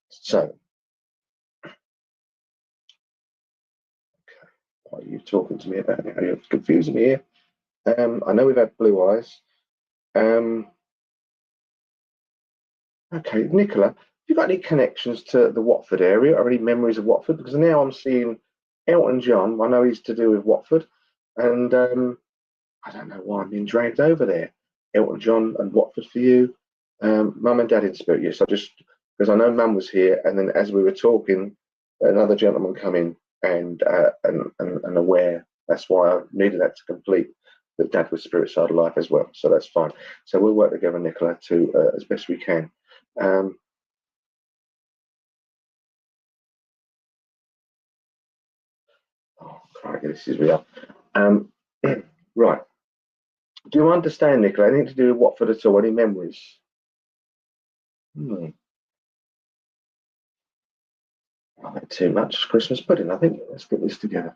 So, what are you talking to me about now? You're confusing me here. I know we've had blue eyes. Okay, Nicola, have you got any connections to the Watford area or any memories of Watford? Because now I'm seeing Elton John. I know he's to do with Watford, and I don't know why I'm being dragged over there. Elton John and Watford for you. Mum and Dad in spirit, yes. I just, because I know Mum was here, and then as we were talking, another gentleman come in and aware. That's why I needed that to complete that Dad was spirit side of life as well. So that's fine. So we'll work together, Nicola, to as best we can. Oh, crikey, this is real. Right. Do you understand, Nicola? Anything to do with Watford at all? Any memories? Not too much Christmas pudding, I think. Let's get this together.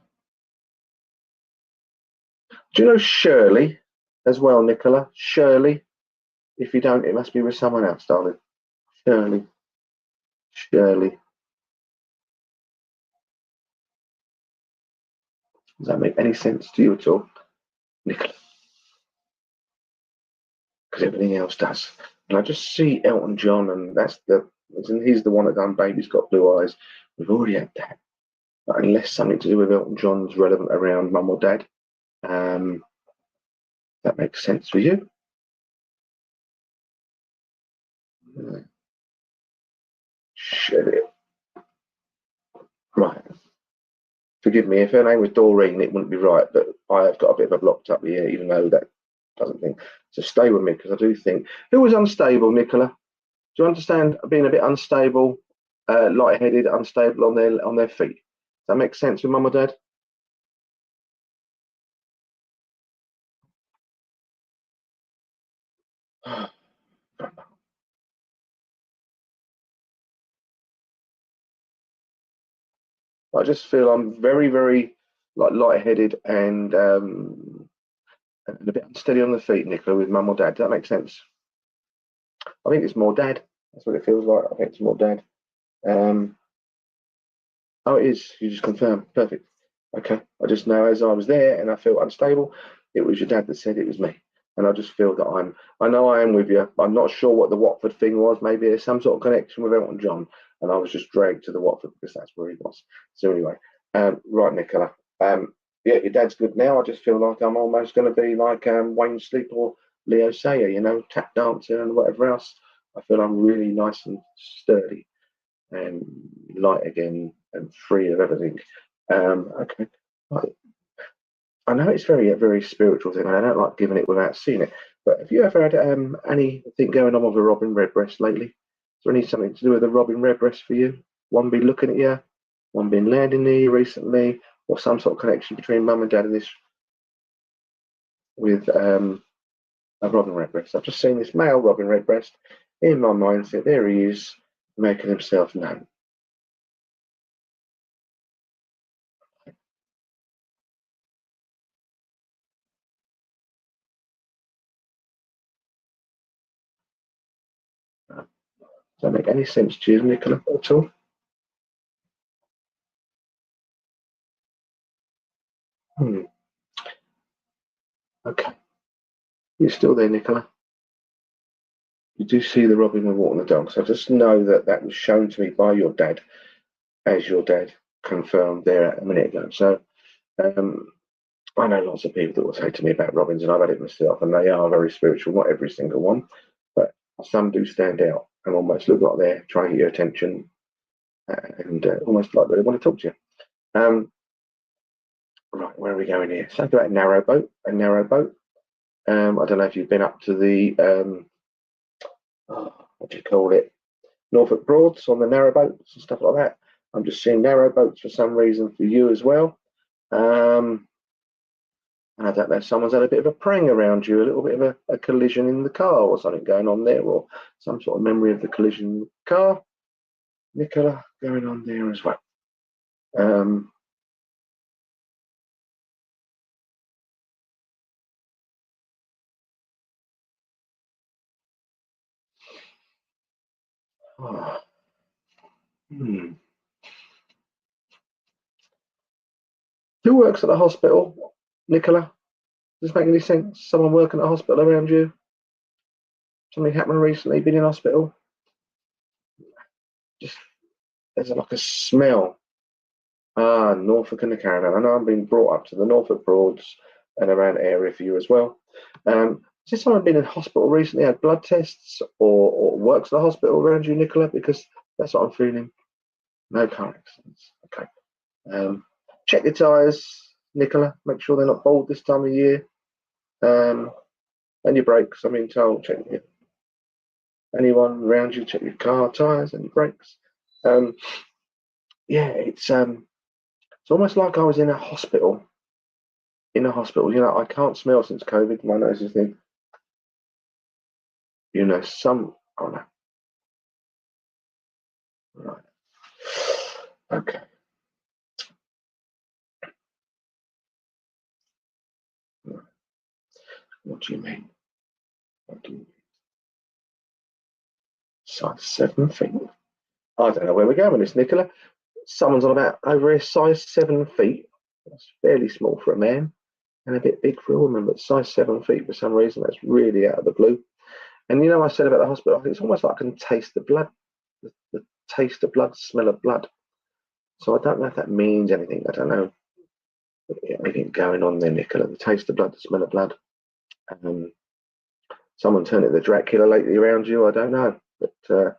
Do you know Shirley as well, Nicola? Shirley? If you don't, it must be with someone else, darling. Shirley. Shirley. Does that make any sense to you at all, Nicola? Because everything else does. And I just see Elton John, and he's the one that done Baby's Got Blue Eyes. We've already had that. But unless something to do with Elton John's relevant around Mum or Dad, that makes sense for you. Shit it. Right. Forgive me, if her name was Doreen, it wouldn't be right, but I have got a bit of a blocked up here, even though that doesn't think. So stay with me, because I do think. Who was unstable, Nicola? Do you understand being a bit unstable, lightheaded, unstable on their feet? Does that make sense with Mum or Dad? I just feel I'm very, very lightheaded and a bit unsteady on the feet, Nicola, with Mum or Dad. Does that make sense? I think it's more Dad. That's what it feels like. I think it's more Dad. Oh, it is. You just confirm. Perfect. Okay. I just know as I was there and I felt unstable, it was your dad that said it was me. And I just feel that I know I am with you. I'm not sure what the Watford thing was. Maybe there's some sort of connection with Elton John. And I was just dragged to the Watford because that's where he was. So anyway, right, Nicola. Yeah, your dad's good now. I just feel like I'm almost going to be like Wayne Sleep or Leo Sayer, tap dancing and whatever else. I feel I'm really nice and sturdy and light again and free of everything. Okay. Right. I know it's very, very spiritual thing, and I don't like giving it without seeing it. But have you ever had anything going on with a robin redbreast lately? Is there something to do with a robin redbreast for you? One been looking at you, one been landing near you recently, or some sort of connection between Mum and Dad and this with a robin redbreast? I've just seen this male robin redbreast in my mindset. There he is, making himself known. that make any sense to you, Nicola, at all? Okay. You're still there, Nicola? You do see the robin and walking the dog. So just know that that was shown to me by your dad, as your dad confirmed there a minute ago. So I know lots of people that will say to me about robins, and I've had it myself, and they are very spiritual, not every single one, but some do stand out and almost look like they're trying to get your attention and almost like they want to talk to you. Right, where are we going here? Something about a narrow boat. A narrow boat. I don't know if you've been up to the what do you call it? Norfolk Broads on the narrow boats and stuff like that. I'm just seeing narrow boats for some reason for you as well. And I don't know if someone's had a bit of a prang around you, a little bit of a collision in the car or something going on there, or some sort of memory of the collision in the car. Nicola, going on there as well. Who works at the hospital, Nicola? Does this make any sense? Someone working at a hospital around you? Something happened recently, been in hospital? Just, there's like a smell. Norfolk and the caravan. I know I'm being brought up to the Norfolk Broads and around area for you as well. Has someone been in hospital recently, had blood tests, or works at the hospital around you, Nicola? Because that's what I'm feeling. No car accidents. Okay. Check your tyres, Nicola. Make sure they're not bald this time of year. And your brakes. I'm being told, check your. Anyone around you, check your car tyres and your brakes. Yeah, it's almost like I was in a hospital. You know, I can't smell since COVID. My nose is thin. You know, oh no. Right. Okay. What do you mean? What do you mean? Size 7 feet. I don't know where we're going with this, Nicola. Someone's on about over here, size 7 feet. That's fairly small for a man and a bit big for a woman, but size 7 feet for some reason, that's really out of the blue. And you know, I said about the hospital, I think it's almost like I can taste the blood, the taste of blood, smell of blood. So I don't know if that means anything. I don't know anything going on there, Nicola. The taste of blood, the smell of blood. Someone turned it the Dracula lately around you. I don't know, but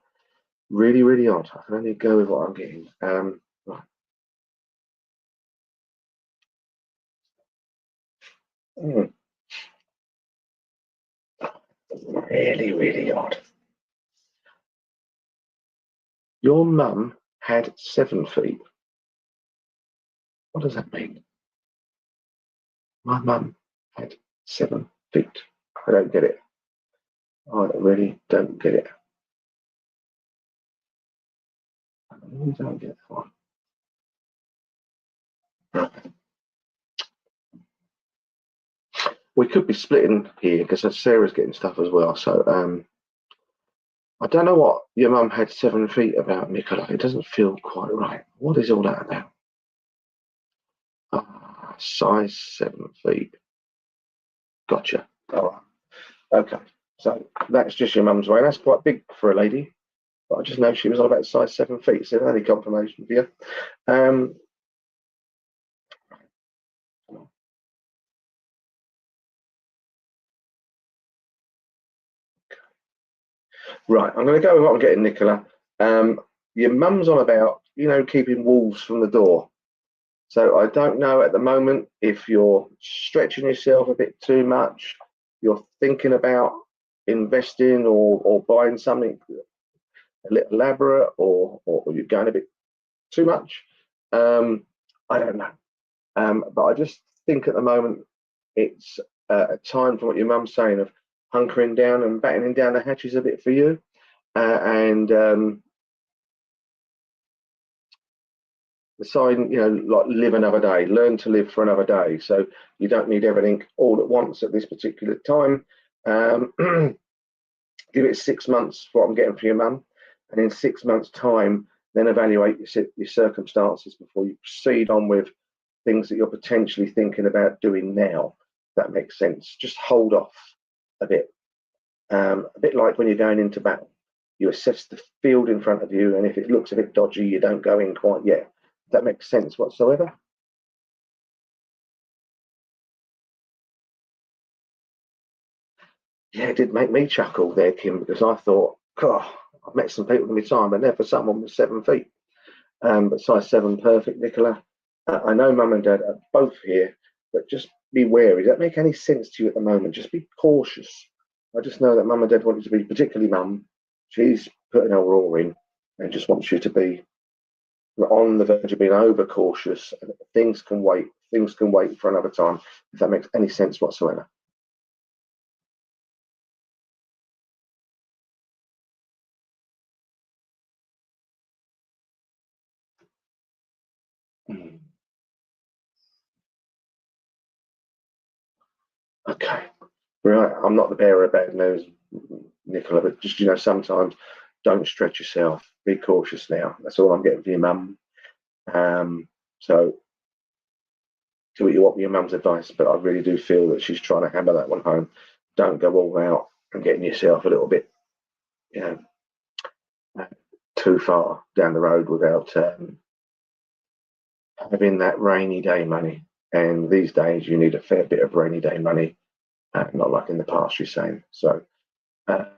really, really odd. I can only go with what I'm getting. Right. Really, really odd. Your mum had 7 feet. What does that mean? My mum had 7 feet. I don't get it. I really don't get it. I really don't get that one. Right. We could be splitting here because Sarah's getting stuff as well. So I don't know what your mum had 7 feet about, Nicola. It doesn't feel quite right. What is all that about? Size 7 feet. Gotcha. All right. Okay. So that's just your mum's way. That's quite big for a lady. But I just know she was on about size 7 feet. So any confirmation for you. Right, I'm going to go with what I'm getting, Nicola. Your mum's on about, you know, keeping wolves from the door. So I don't know at the moment if you're stretching yourself a bit too much, you're thinking about investing or buying something a little elaborate, or you're going a bit too much. I don't know. But I just think at the moment it's a time, from what your mum's saying, of hunkering down and battening down the hatches a bit for you. Decide, you know, like live another day, learn to live for another day. So you don't need everything all at once at this particular time. Give it 6 months for what I'm getting for your mum. and in 6 months' time, then evaluate your circumstances before you proceed on with things that you're potentially thinking about doing now. If that makes sense. Just hold off a bit like when you're going into battle. You assess the field in front of you, and if it looks a bit dodgy, you don't go in quite yet. If that makes sense whatsoever. Yeah, it did make me chuckle there, Kim, because I thought, God, I've met some people in my time, but never someone with 7 feet. But size 7, perfect, Nicola. I know Mum and Dad are both here, but just be wary. Does that make any sense to you at the moment? Just be cautious. I just know that Mum and Dad want you to be, particularly Mum. She's putting her all in and just wants you to be on the verge of being overcautious. Things can wait. Things can wait for another time, if that makes any sense whatsoever. Okay, right. I'm not the bearer of bad news, Nicola, but just, sometimes don't stretch yourself. Be cautious now. That's all I'm getting for your mum. So do what you want with your mum's advice, but I really do feel that she's trying to hammer that one home. Don't go all out and getting yourself a little bit, too far down the road without having that rainy day money. And these days, you need a fair bit of rainy day money, not like in the past, you're saying. So, right,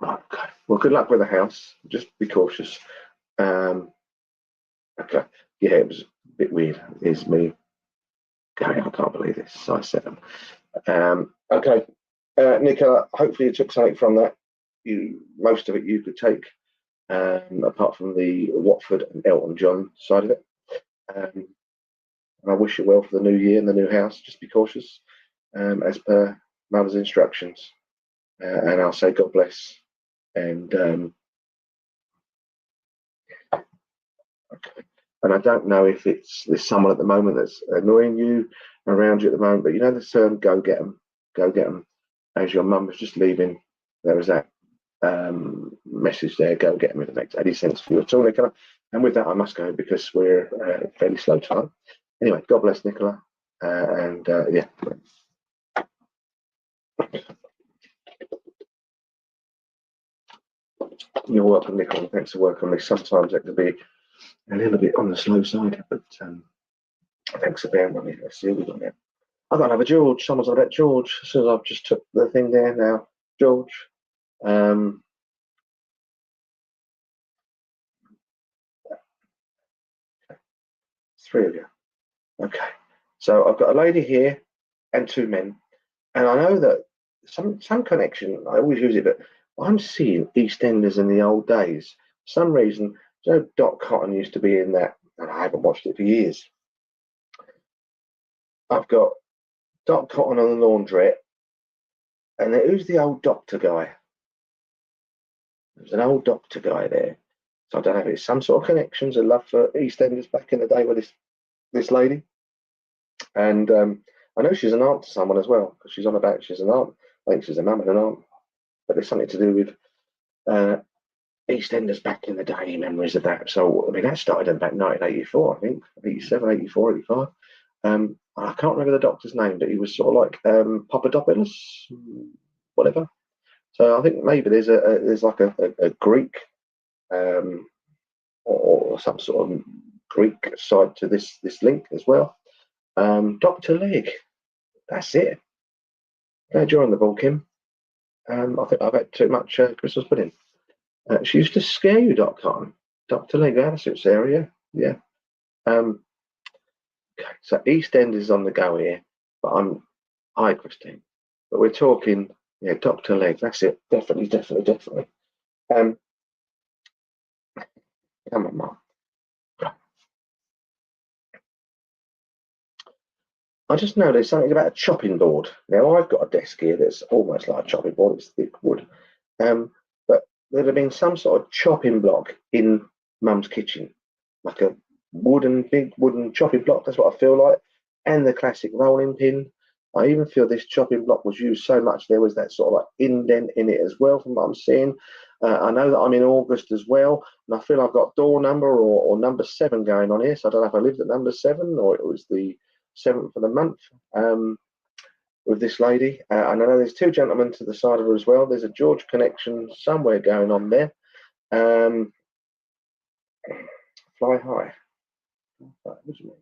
okay. Well, good luck with the house. Just be cautious. Okay. Yeah, it was a bit weird. Here's me going, I can't believe this. Size 7. Okay. Nicola, hopefully you took something from that. Most of it you could take, apart from the Watford and Elton John side of it. And I wish you well for the new year and the new house. Just be cautious, as per Mother's instructions. And I'll say God bless. And okay. And I don't know if there's someone at the moment that's annoying you around you at the moment, but the term "go get them," go get them. As your mum was just leaving, there was that message there, go get them, if it makes any sense for you at all, Nicola. And with that, I must go because we're fairly slow time. Anyway, God bless, Nicola. And yeah. You're welcome, Nicola. Thanks for working on this. Sometimes it can be a little bit on the slow side, but thanks for bearing with me. Let's see what we've got now. I've got another George. Someone's on that George. As soon as I've just took the thing there now, George. 3 of you. Okay. So I've got a lady here and 2 men, and I know that some connection. I always use it, but I'm seeing EastEnders in the old days. For some reason, Dot Cotton used to be in that, and I haven't watched it for years. I've got Dot Cotton on the laundrette, and then who's the old doctor guy? There's an old doctor guy there. So I don't know if it's some sort of connections and love for EastEnders back in the day with this lady. And I know she's an aunt to someone as well, because she's on about she's an aunt. I think she's a mum and an aunt. But there's something to do with EastEnders back in the day, memories of that. So, I mean, that started in about 1984, I think, 87, 84, 85. I can't remember the doctor's name, but he was sort of like Papadopoulos, whatever. So I think maybe there's like a Greek or some sort of Greek side to this link as well. Dr. Leg, that's it. Glad you're on the ball, Kim. I think I've had too much Christmas pudding. She used to scare you, Dr. Leg, that's its area. Yeah. Okay, so EastEnders is on the go here, but hi, Christine. But we're talking, yeah, Dr. Leg, that's it. Definitely. Come on, Mum. I just know there's something about a chopping board. Now, I've got a desk here that's almost like a chopping board. It's thick wood. But there'd have been some sort of chopping block in Mum's kitchen, like a big wooden chopping block. That's what I feel like. And the classic rolling pin. I even feel this chopping block was used so much there was that sort of like indent in it as well from what I'm seeing. I know that I'm in August as well, and I feel I've got door number or number 7 going on here. So I don't know if I lived at number 7 or it was the 7th of the month with this lady. And I know there's 2 gentlemen to the side of her as well. There's a George connection somewhere going on there. Fly high. What do you mean?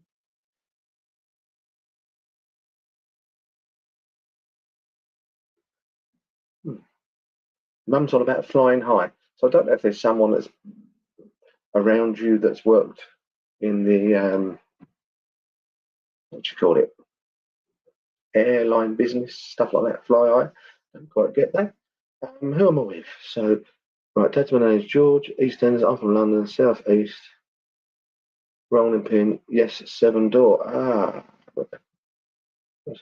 Mum's on about flying high. So I don't know if there's someone that's around you that's worked in the what do you call it, airline business, stuff like that, fly high. Don't quite get that. Who am I with? So right, Dad's my name is George, East End, I'm from London, South East, rolling pin, yes, 7 door. What's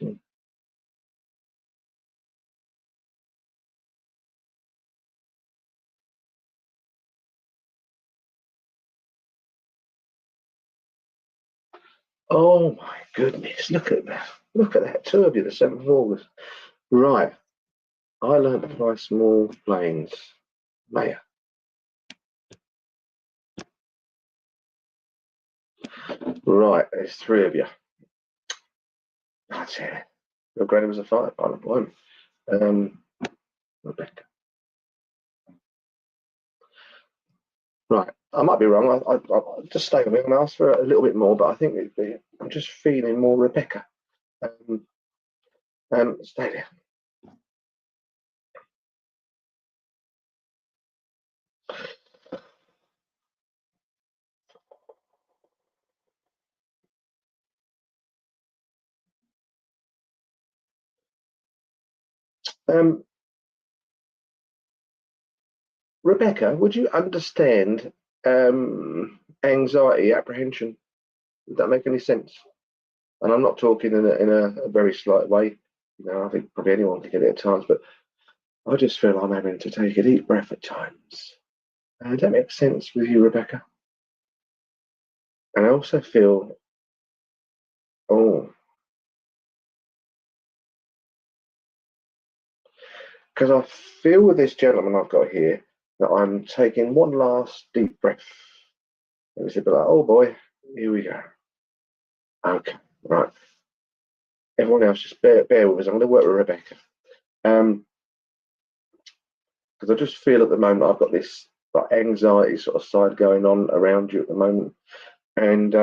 it? Oh my goodness, look at that. Look at that, 2 of you, the 7th of August. Right, I learned to fly small planes. Maya. Right, there's 3 of you. That's it. Your granny was a fighter pilot, wasn't Rebecca. Right, I might be wrong. I'll just stay with it and ask for a little bit more, but I think I'm just feeling more Rebecca. Stay there. Rebecca, would you understand anxiety, apprehension? Would that make any sense? And I'm not talking in a very slight way. You know, I think probably anyone can get it at times, but I just feel I'm having to take a deep breath at times. Does that make sense with you, Rebecca? And I also feel, because I feel with this gentleman I've got here that I'm taking one last deep breath. And it's a bit like, oh boy, here we go. Okay, right. Everyone else, just bear with us. I'm going to work with Rebecca. Because I just feel at the moment I've got this like anxiety sort of side going on around you at the moment, and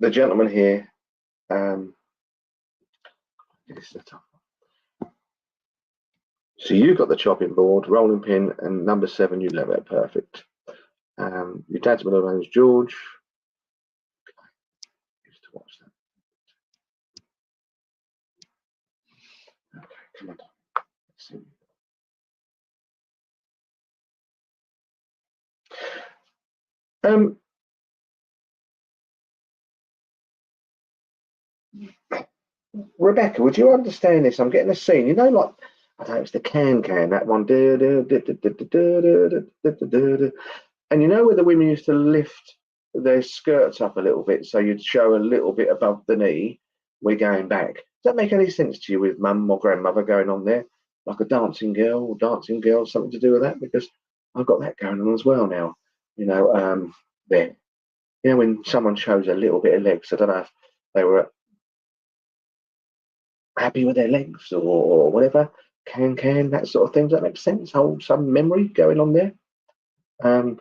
the gentleman here, this is a tough one. So you've got the chopping board, rolling pin, and number 7 you left it perfect. Your dad's middle name is George. Used to watch that. Okay, come on. Let's see. Rebecca, would you understand this? I'm getting a scene. You know, like I don't know, it's the can that one. And you know where the women used to lift their skirts up a little bit, so you'd show a little bit above the knee. We're going back. Does that make any sense to you with mum or grandmother going on there, like a dancing girl, something to do with that? Because I've got that going on as well now. You know, there. You know, when someone shows a little bit of legs, I don't know if they were happy with their legs or whatever, can that sort of thing. Does that make sense? Hold some memory going on there. Does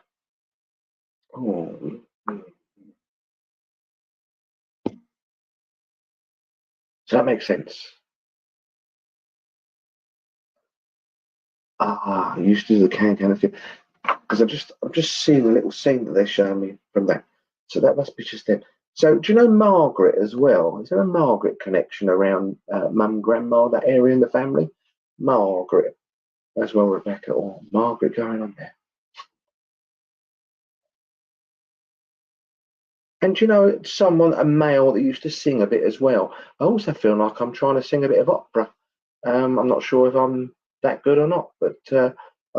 that make sense? I used to do the can thing because I'm just seeing a little scene that they're showing me from that. So that must be just them. So do you know Margaret as well? Is there a Margaret connection around mum, grandma, that area in the family? Margaret as well, Rebecca, or Margaret going on there. And you know, someone, a male that used to sing a bit as well. I also feel like I'm trying to sing a bit of opera. I'm not sure if I'm that good or not, but I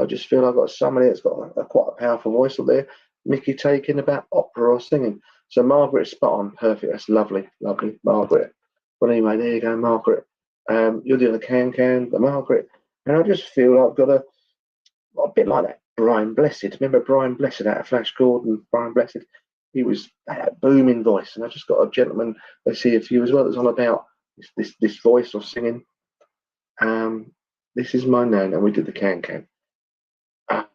just feel I've got somebody that's got quite a powerful voice up there. Mickey taking about opera or singing. So Margaret's spot on, perfect. That's lovely, lovely, Margaret. Well, anyway, there you go, Margaret. You're doing the can, the Margaret, and I just feel I've got a bit like that Brian Blessed. Remember Brian Blessed out of Flash Gordon? Brian Blessed. He was that booming voice, and I just got a gentleman. They see a few as well that's on about this voice or singing. This is my nan, and we did the can. Right.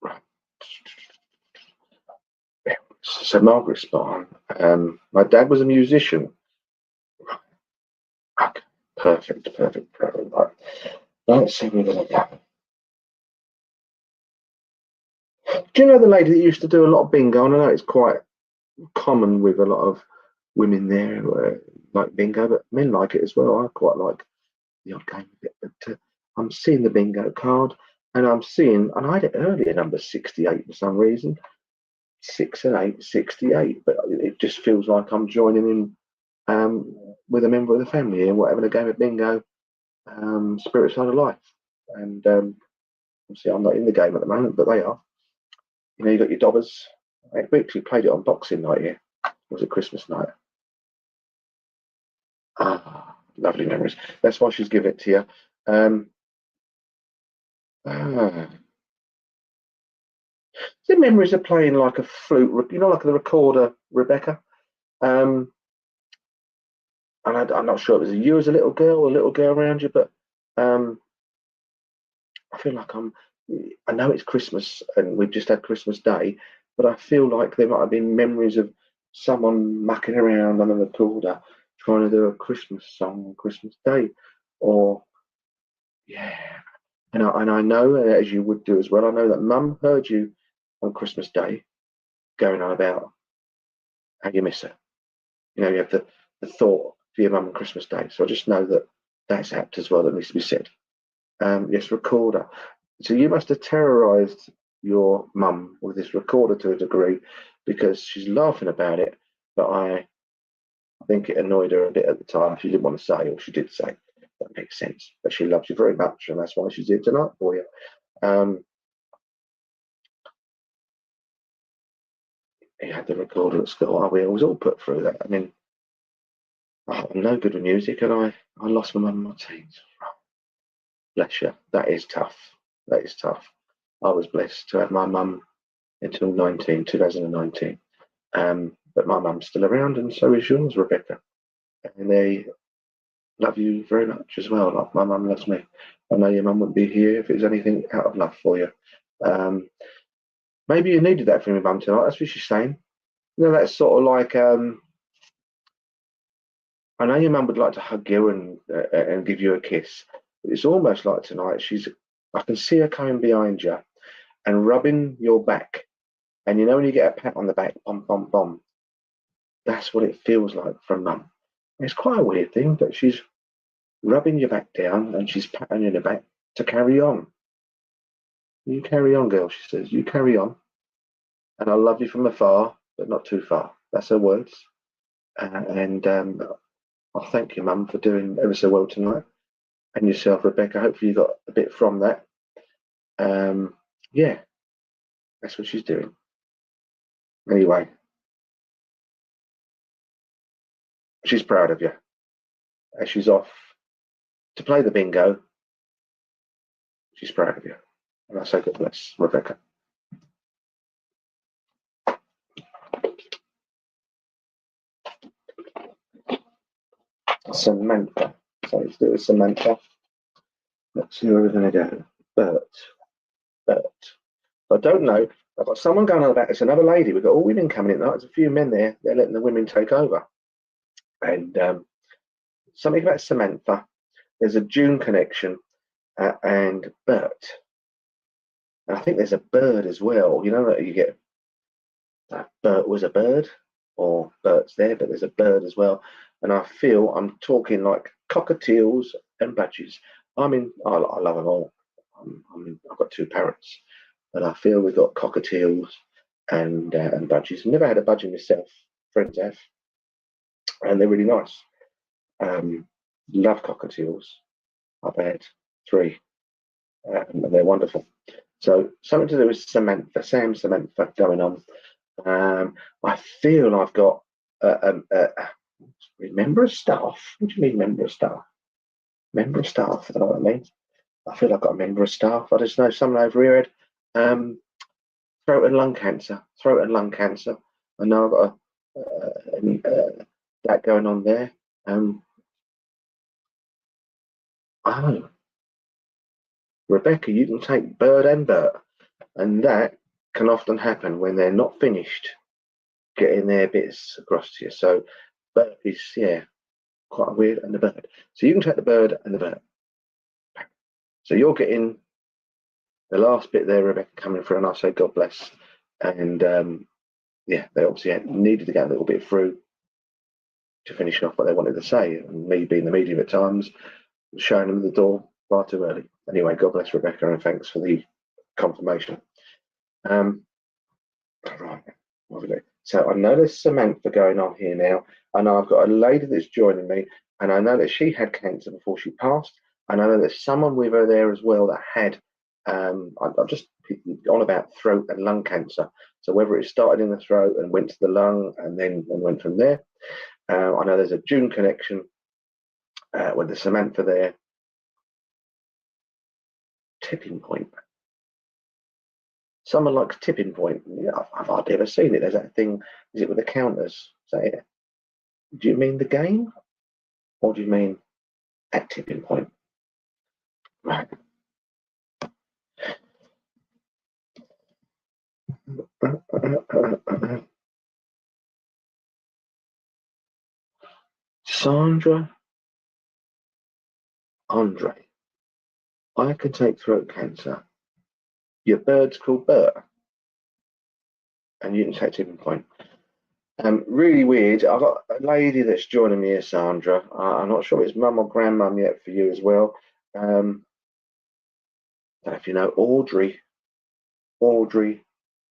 Right. So Margaret's spot on. My dad was a musician. Right. Okay. Perfect. Right. Let's see where we're going to go. Do you know the lady that used to do a lot of bingo? And I know it's quite common with a lot of women there who like bingo, but men like it as well. I quite like the odd game of it. But I'm seeing the bingo card, and I'm seeing, and I had it earlier, number 68 for some reason. 6 and 8, 68. But it just feels like I'm joining in with a member of the family and whatever the game of bingo, Spirit Side of Life. And obviously, I'm not in the game at the moment, but they are. You know, you got your dobbers. We actually played it on Boxing Night here. Was it Christmas night? Ah, lovely memories. That's why she's giving it to you. The memories of playing like a flute, you know, like the recorder, Rebecca. And I'm not sure it was you as a little girl around you, but I feel like I know it's Christmas and we've just had Christmas Day, but I feel like there might have been memories of someone mucking around on the recorder trying to do a Christmas song on Christmas Day, or yeah. And I know, as you would do as well, I know that Mum heard you on Christmas Day going on about how you miss her. You know, you have the thought for your mum on Christmas Day. So I just know that that's apt as well. That needs to be said. Yes, recorder. So you must have terrorised your mum with this recorder to a degree, because she's laughing about it, but I think it annoyed her a bit at the time. She didn't want to say, or she did say. That makes sense. But she loves you very much, and that's why she's here tonight for you. He had the recorder at school. Oh, we was all put through that. I mean, I'm no good with music, and I lost my mum in my teens. Bless you. That is tough. That is tough. I was blessed to have my mum until 2019. But my mum's still around, and so is yours, Rebecca. And they love you very much as well, like my mum loves me. I know your mum wouldn't be here if it was anything out of love for you. Maybe you needed that from your mum tonight. That's what she's saying. You know, that's sort of like, I know your mum would like to hug you and give you a kiss. But it's almost like tonight I can see her coming behind you and rubbing your back. And you know when you get a pat on the back, bom, bom, bom, that's what it feels like from mum. It's quite a weird thing, but she's rubbing your back down and she's patting you in the back to carry on. You carry on, girl, she says. You carry on. And I love you from afar, but not too far. That's her words. And I thank you, mum, for doing ever so well tonight. And yourself, Rebecca. Hopefully you got a bit from that. Yeah, that's what she's doing. Anyway, she's proud of you. As she's off to play the bingo, she's proud of you. And I say God bless, Rebecca. Samantha. So let's do it with Samantha. Let's see where we're going to go. But I don't know. I've got someone going on about this. Another lady. We've got all women coming in. There's a few men there. They're letting the women take over. And something about Samantha. There's a June connection and Bert. And I think there's a bird as well. You know that you get that Bert was a bird, or Bert's there, but there's a bird as well. And I feel I'm talking like cockatiels and budgies. I love them all. I've got 2 parrots, but I feel we've got cockatiels and budgies. I've never had a budgie myself. Friends have, and they're really nice. Love cockatiels. I've had 3, and they're wonderful. So something to do with Samantha, Samantha going on. I feel I've got member of staff. What do you mean member of staff? Member of staff, I don't know what I mean. I feel I've got a member of staff. I just know someone over here had throat and lung cancer. Throat and lung cancer. I know I've got that going on there. Oh, Rebecca, you can take Bird and Bert, and that can often happen when they're not finished getting their bits across to you. So Bert is, yeah, quite weird, and the bird. So you can take the bird and the bird. So you're getting the last bit there, Rebecca, coming through, and I say God bless. And yeah, they obviously needed to get a little bit through to finish off what they wanted to say. And me being the medium at times, showing them the door far too early. Anyway, God bless Rebecca, and thanks for the confirmation. Right, what we do? So I know there's Samantha going on here now. I know I've got a lady that's joining me, and I know that she had cancer before she passed. And I know there's someone with her there as well that had, I'm just on about throat and lung cancer. So whether it started in the throat and went to the lung and then went from there. I know there's a June connection with the Samantha there. Tipping point. Someone likes tipping point. Yeah, I've hardly ever seen it. There's that thing. Is it with the counters? Is that it? Do you mean the game, or do you mean at tipping point? Right. Sandra, Andre, I can take throat cancer. Your bird's called Bert, and you can take tipping point. Really weird. I've got a lady that's joining me here, Sandra. I'm not sure if it's mum or grandmum yet for you as well. I don't know if you know Audrey. Audrey.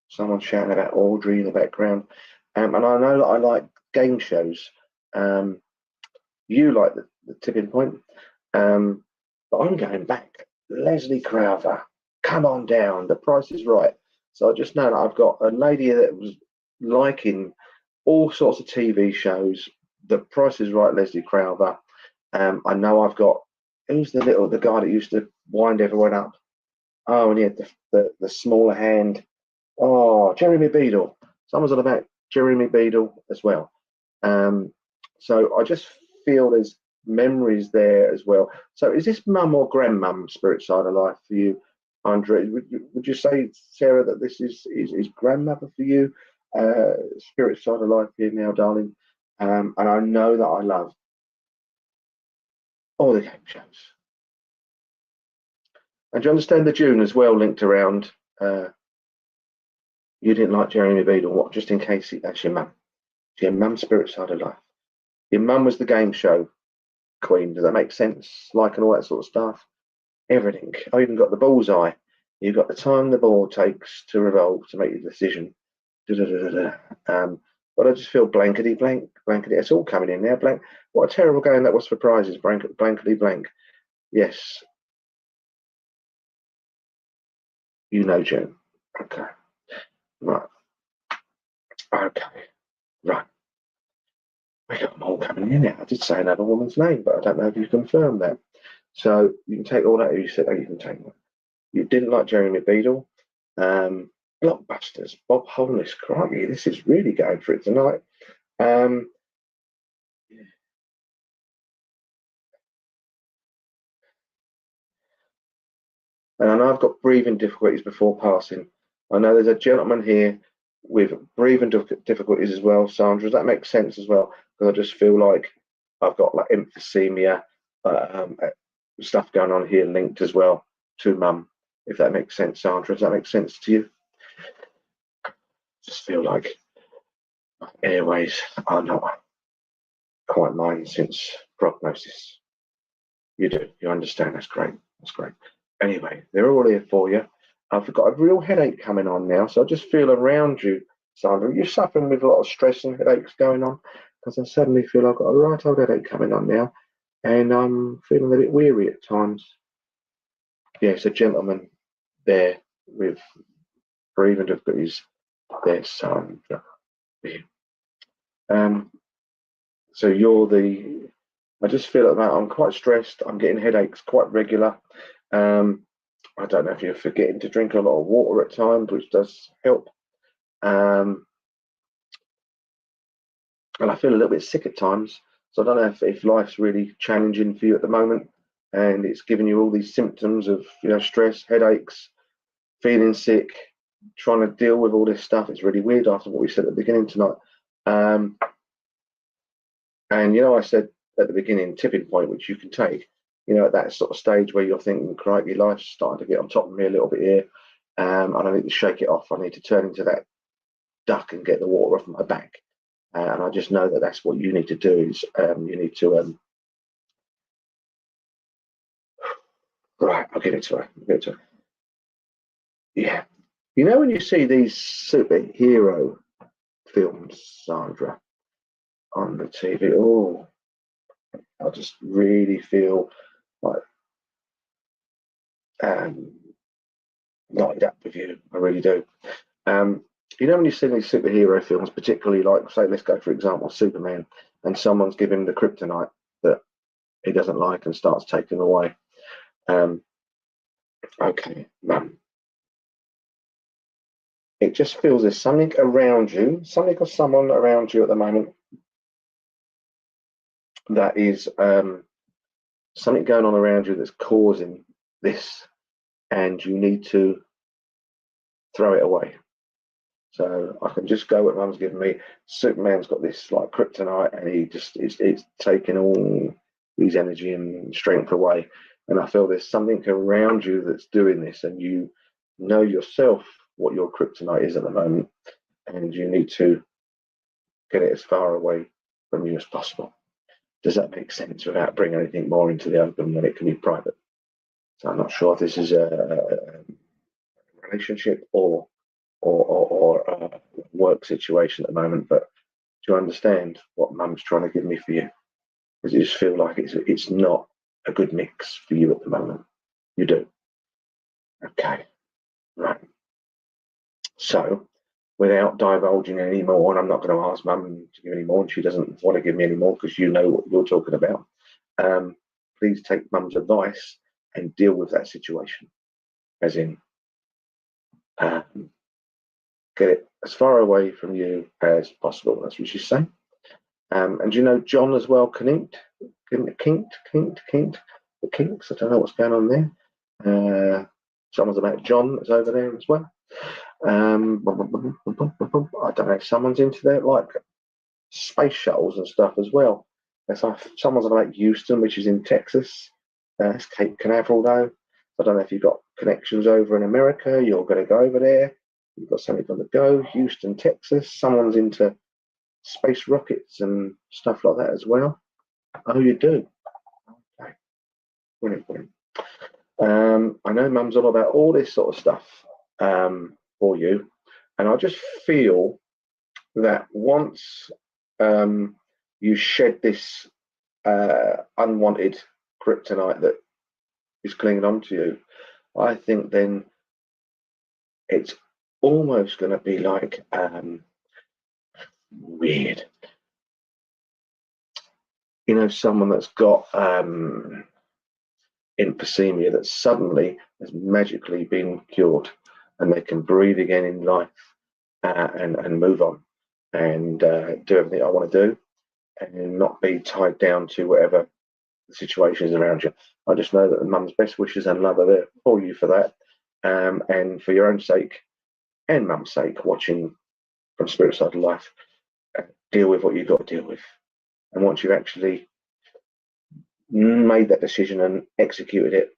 Someone's shouting about Audrey in the background. And I know that I like game shows. You like the tipping point. But I'm going back. Leslie Crowther. Come on down. The Price is Right. So I just know that I've got a lady that was liking all sorts of TV shows. The Price is Right, Leslie Crowther. I know I've got, who's the guy that used to wind everyone up? Oh, and he had the smaller hand. Oh, Jeremy Beadle. Someone's on about Jeremy Beadle as well. So I just feel there's memories there as well. So is this mum or grandmum spirit side of life for you, Andre? Would you say, Sarah, that this is grandmother for you? Spirit side of life here now, darling. And I know that I love all the game shows. And do you understand the June as well linked around? You didn't like Jeremy Beadle, what? Just in case that's your mum. Your mum's spirit side of life. Your mum was the game show queen. Does that make sense? Like and all that sort of stuff. Everything. I even got the bullseye. You've got the time the ball takes to revolve to make your decision. But I just feel blankety blank. It's all coming in now. Blank. What a terrible game that was for prizes. Blankety blank. Yes. You know, June. Okay. Right. Okay. Right. We got them all coming in now. I did say another woman's name, but I don't know if you confirmed that. So you can take all that. You said, oh, you can take one. You didn't like Jeremy Beadle. Blockbusters. Bob Holness. Crikey, this is really going for it tonight. And I know I've got breathing difficulties before passing. I know there's a gentleman here with breathing difficulties as well, Sandra. Does that make sense as well? Because I just feel like I've got like emphysema, stuff going on here linked as well to mum, if that makes sense, Sandra. Does that make sense to you? Just feel like my airways are not quite mine since prognosis. You do, you understand. That's great. That's great. Anyway, they're all here for you. I've got a real headache coming on now, so I just feel around you, Sandra. You're suffering with a lot of stress and headaches going on, because I suddenly feel I've got a right old headache coming on now, and I'm feeling a bit weary at times. Yes, a gentleman there with breathing difficulties. There's Sandra. So you're the. I just feel at that I'm quite stressed. I'm getting headaches quite regular. I don't know if you're forgetting to drink a lot of water at times, which does help. And I feel a little bit sick at times. So I don't know if life's really challenging for you at the moment, and it's giving you all these symptoms of stress, headaches, feeling sick, trying to deal with all this stuff. It's really weird after what we said at the beginning tonight. And I said at the beginning, tipping point, which you can take. At that sort of stage where you're thinking, crikey, life's starting to get on top of me a little bit here. And I need to shake it off. I need to turn into that duck and get the water off my back. And I just know that that's what you need to do. Is you need to right. I'll give it to her. Yeah. When you see these superhero films, Sandra, on the TV, I just really feel like knotted up with you. I really do. When you see these superhero films, particularly like, say, let's go for example, Superman, and someone's giving the kryptonite that he doesn't like and starts taking away. Okay, Mum. It just feels there's something around you, something or someone around you at the moment that is something going on around you that's causing this, and you need to throw it away. So I can just go what Mum's given me. Superman's got this like kryptonite, and he just it's taking all his energy and strength away. And I feel there's something around you that's doing this, and you know yourself what your kryptonite is at the moment, and you need to get it as far away from you as possible. Does that make sense without bringing anything more into the open when it can be private? So I'm not sure if this is a relationship or a work situation at the moment, but do you understand what Mum's trying to give me for you? Because you just feel like it's not a good mix for you at the moment. You do. Okay. Right. So, without divulging any more, and I'm not going to ask Mum to give any more, and she doesn't want to give me any more because you know what you're talking about. Please take Mum's advice and deal with that situation, as in get it as far away from you as possible. That's what she's saying. And John as well, kinked, the kinks. I don't know what's going on there. Someone's about John that's over there as well. I don't know if someone's into that, like space shuttles and stuff as well. It's like someone's about Houston, which is in Texas. That's Cape Canaveral, though. I don't know if you've got connections over in America. You're going to go over there. You've got something on the go. Houston, Texas. Someone's into space rockets and stuff like that as well. Oh, you do? Okay. Brilliant. I know Mum's all about all this sort of stuff for you, and I just feel that once you shed this unwanted kryptonite that is clinging on to you, I think then it's almost going to be like weird. Someone that's got emphysema that suddenly has magically been cured, and they can breathe again in life and move on and do everything I want to do and not be tied down to whatever the situation is around you. I just know that Mum's best wishes and love are there for you for that, and for your own sake and Mum's sake, watching from Spirit Side of Life, deal with what you've got to deal with. And once you've actually made that decision and executed it,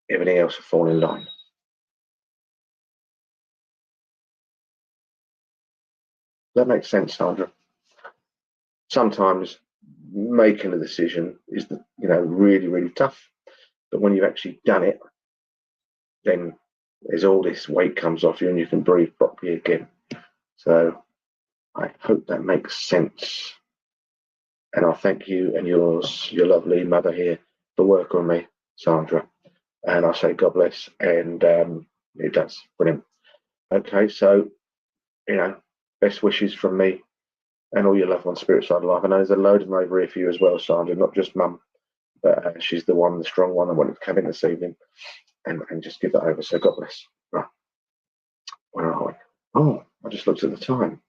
everything else will fall in line. That makes sense, Sandra. Sometimes making a decision is, really, really tough. But when you've actually done it, then there's all this weight comes off you and you can breathe properly again. So I hope that makes sense. And I thank you and your lovely mother here for working on me, Sandra. And I say God bless. And It does. Brilliant. Okay, so, best wishes from me and all your loved ones, spirit side of life. I know there's a load of them over here for you as well, Sandra, not just Mum, but she's the strong one I wanted to come in this evening and just give that over. So God bless. Right. Where are we? Oh, I just looked at the time.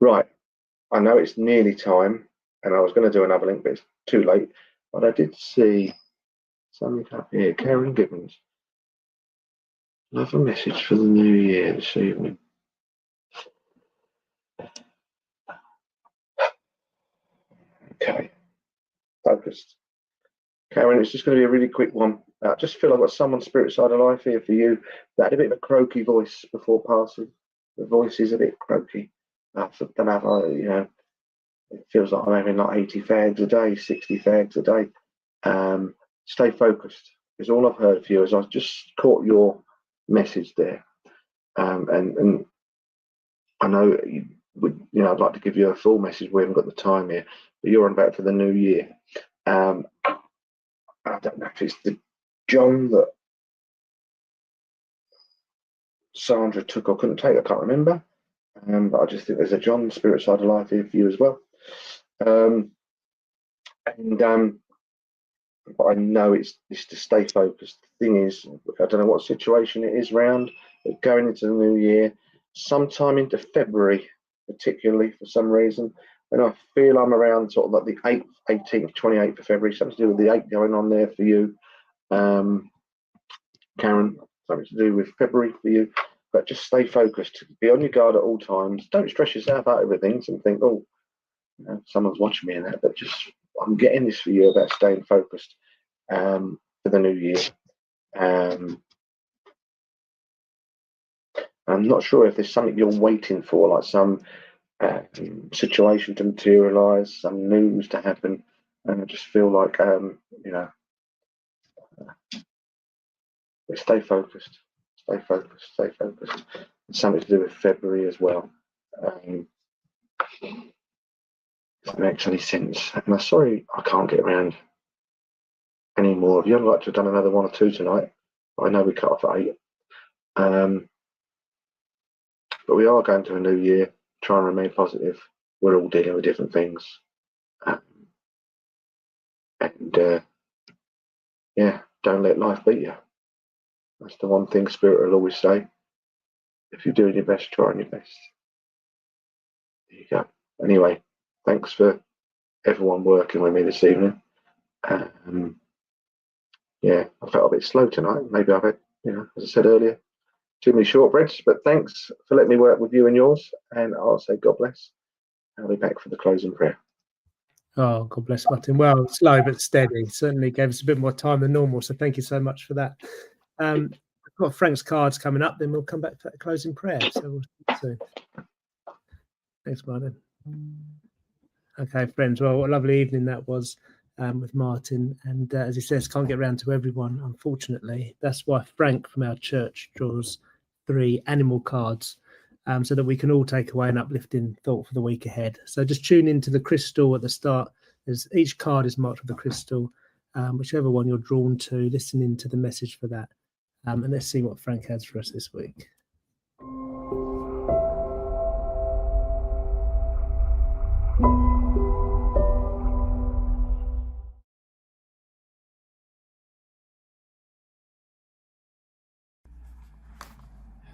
Right. I know it's nearly time, and I was going to do another link, but it's too late. But I did see something up here. Karen Gibbons. Another message for the new year this evening. Okay. Focused. Karen, it's just going to be a really quick one. I just feel I've got someone's spirit side of life here for you that had a bit of a croaky voice before passing. The voice is a bit croaky. I don't know, it feels like I'm having like 80 fags a day, 60 fags a day. Stay focused is all I've heard for you. As I've just caught your message there. And I know I'd like to give you a full message. We haven't got the time here, but you're on about for the new year. I don't know if it's the John that Sandra took or couldn't take. I can't remember. But I just think there's a John spirit side of life here for you as well. But I know it's to stay focused. The thing is, I don't know what situation it is round, but going into the new year, sometime into February, particularly for some reason, and I feel I'm around sort of like the 8th, 18th, 28th of February, something to do with the 8th going on there for you. Karen, something to do with February for you. But just stay focused. Be on your guard at all times. Don't stress yourself out over things and think, oh, someone's watching me and that. But just, I'm getting this for you about staying focused for the new year. I'm not sure if there's something you're waiting for, like some situation to materialise, some news to happen. And I just feel like, stay focused. Stay focused. Stay focused. It's something to do with February as well. That makes any sense. And I'm sorry I can't get around any more of you. I'd like to have done another one or two tonight. I know we cut off at 8. But we are going to a new year, try and remain positive. We're all dealing with different things. Don't let life beat you. That's the one thing Spirit will always say. If you're doing your best, trying your best. There you go. Anyway, thanks for everyone working with me this evening. I felt a bit slow tonight. Maybe I've had, as I said earlier, too many shortbreads, but thanks for letting me work with you and yours. And I'll say God bless. I'll be back for the closing prayer. Oh, God bless, Martin. Well, slow but steady. Certainly gave us a bit more time than normal. So thank you so much for that. I've got Frank's cards coming up. Then we'll come back to that closing prayer. So we'll see you soon. Thanks, Martin. Okay, friends. Well, what a lovely evening that was with Martin. And as he says, can't get around to everyone, unfortunately. That's why Frank from our church draws 3 animal cards. So that we can all take away an uplifting thought for the week ahead. So just tune into the crystal at the start. Each card is marked with a crystal. Whichever one you're drawn to, listen into the message for that. And let's see what Frank has for us this week.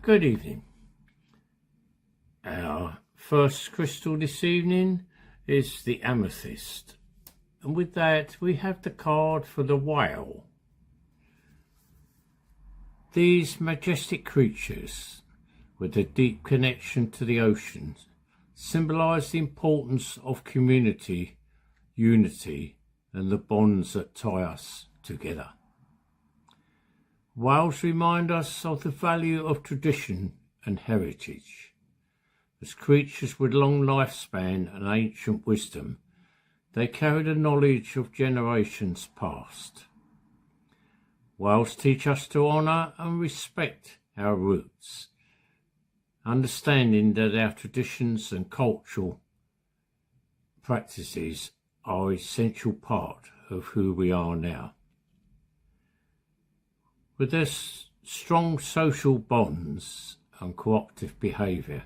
Good evening. Our first crystal this evening is the amethyst. And with that, we have the card for the whale. These majestic creatures, with a deep connection to the oceans, symbolise the importance of community, unity, and the bonds that tie us together. Whales remind us of the value of tradition and heritage. As creatures with long lifespan and ancient wisdom, they carry the knowledge of generations past. Whales teach us to honour and respect our roots, understanding that our traditions and cultural practices are an essential part of who we are now. With their strong social bonds and cooperative behaviour.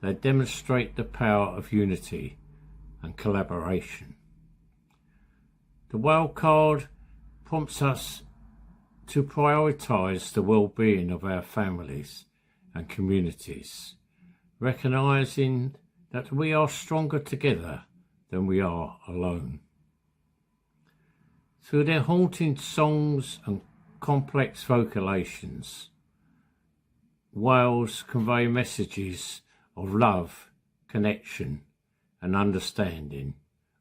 They demonstrate the power of unity and collaboration. The whale card prompts us to prioritise the well-being of our families and communities, recognising that we are stronger together than we are alone. Through their haunting songs and complex vocalations, whales convey messages of love, connection and understanding,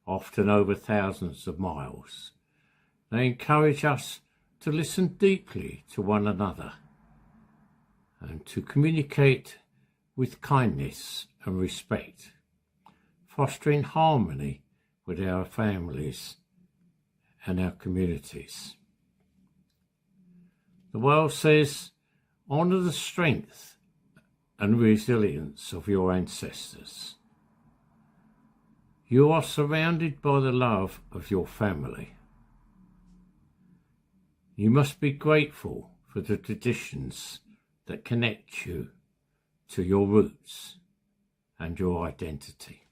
often over thousands of miles. They encourage us to listen deeply to one another and to communicate with kindness and respect, fostering harmony with our families and our communities. The whale says, honour the strength and resilience of your ancestors. You are surrounded by the love of your family. You must be grateful for the traditions that connect you to your roots and your identity.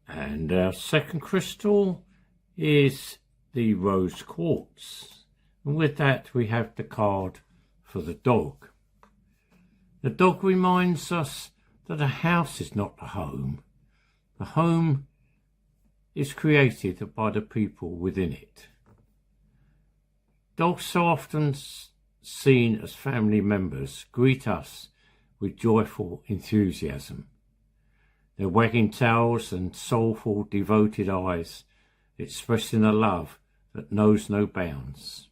And our second crystal is the rose quartz. And with that we have the card for the dog. The dog reminds us that a house is not the home. The home is created by the people within it. Dogs, so often seen as family members, greet us with joyful enthusiasm. Their wagging tails and soulful, devoted eyes expressing a love that knows no bounds.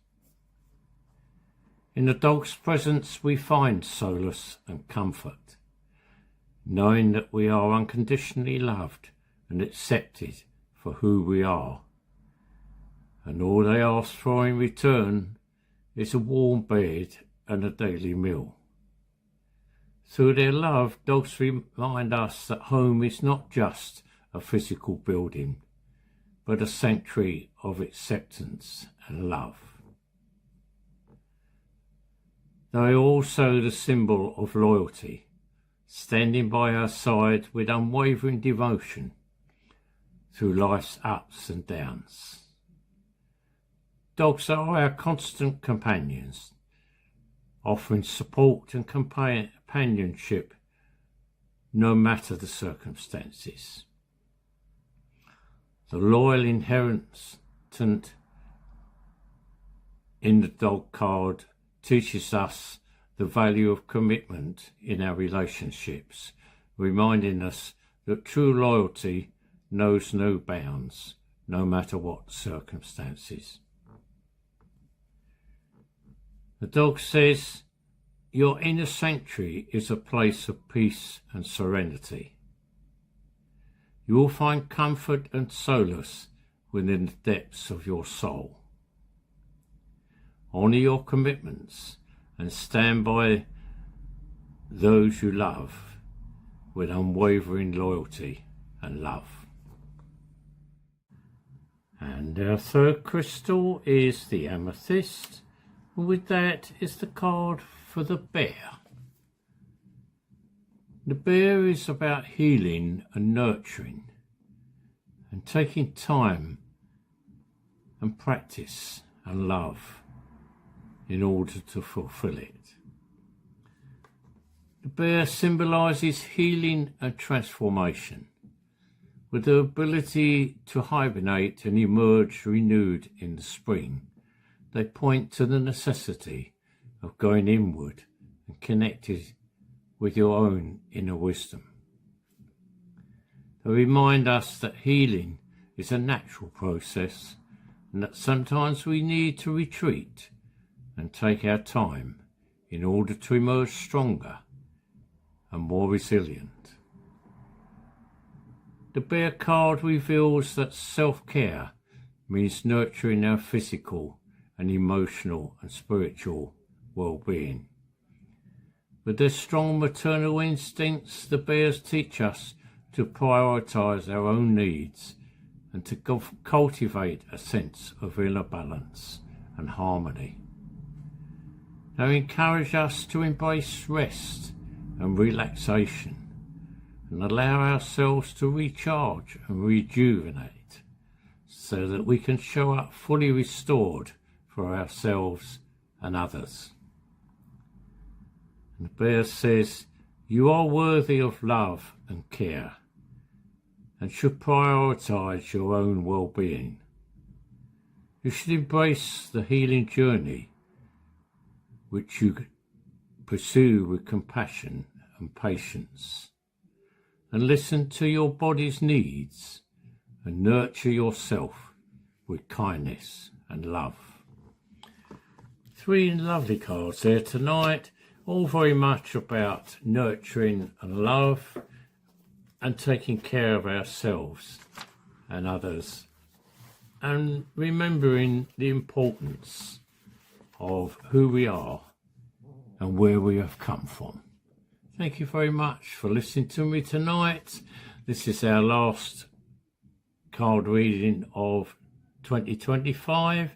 In the dog's presence we find solace and comfort, knowing that we are unconditionally loved and accepted for who we are, and all they ask for in return is a warm bed and a daily meal. Through their love, dogs remind us that home is not just a physical building, but a sanctuary of acceptance and love. They are also the symbol of loyalty, standing by our side with unwavering devotion through life's ups and downs. Dogs are our constant companions, offering support and companionship no matter the circumstances. The loyal inherent in the dog card teaches us the value of commitment in our relationships, reminding us that true loyalty knows no bounds, no matter what circumstances. The dog says, your inner sanctuary is a place of peace and serenity. You will find comfort and solace within the depths of your soul. Honour your commitments and stand by those you love with unwavering loyalty and love. And our third crystal is the amethyst. With that is the card for the bear. The bear is about healing and nurturing and taking time and practice and love in order to fulfill it. The bear symbolises healing and transformation, with the ability to hibernate and emerge renewed in the spring. They point to the necessity of going inward and connected with your own inner wisdom. They remind us that healing is a natural process and that sometimes we need to retreat and take our time in order to emerge stronger and more resilient. The bear card reveals that self-care means nurturing our physical and emotional and spiritual well-being. With their strong maternal instincts, the bears teach us to prioritise our own needs and to cultivate a sense of inner balance and harmony. Now encourage us to embrace rest and relaxation and allow ourselves to recharge and rejuvenate so that we can show up fully restored for ourselves and others. And the bear says, you are worthy of love and care and should prioritise your own well-being. You should embrace the healing journey which you pursue with compassion and patience, and listen to your body's needs and nurture yourself with kindness and love. 3 lovely cards there tonight, all very much about nurturing and love and taking care of ourselves and others, and remembering the importance of who we are and where we have come from. Thank you very much for listening to me tonight. This is our last card reading of 2025,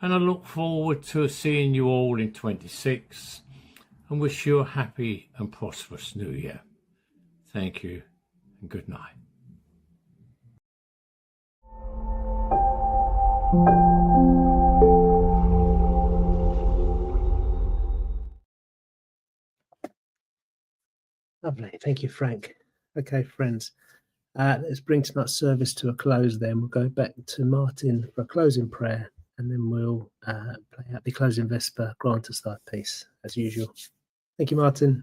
and I look forward to seeing you all in 26 and wish you a happy and prosperous new year. Thank you and good night. Lovely. Thank you, Frank. Okay, friends, let's bring tonight's service to a close then. We'll go back to Martin for a closing prayer, and then we'll play out the closing Vesper. Grant us thy peace, as usual. Thank you, Martin.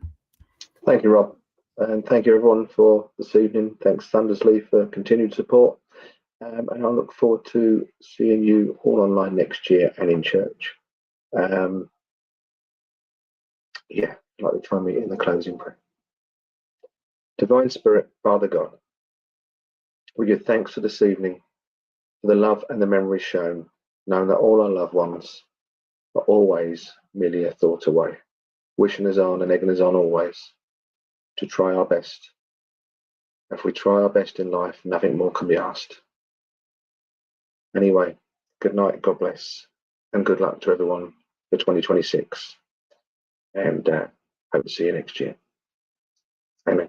Thank you, Rob. And thank you, everyone, for this evening. Thanks, Thundersley, for continued support. And I look forward to seeing you all online next year and in church. I'd like to join me in the closing prayer. Divine Spirit, Father God, we give thanks for this evening, for the love and the memories shown, knowing that all our loved ones are always merely a thought away, wishing us on and egging us on always to try our best. If we try our best in life, nothing more can be asked. Anyway, good night, God bless, and good luck to everyone for 2026. And hope to see you next year. Amen.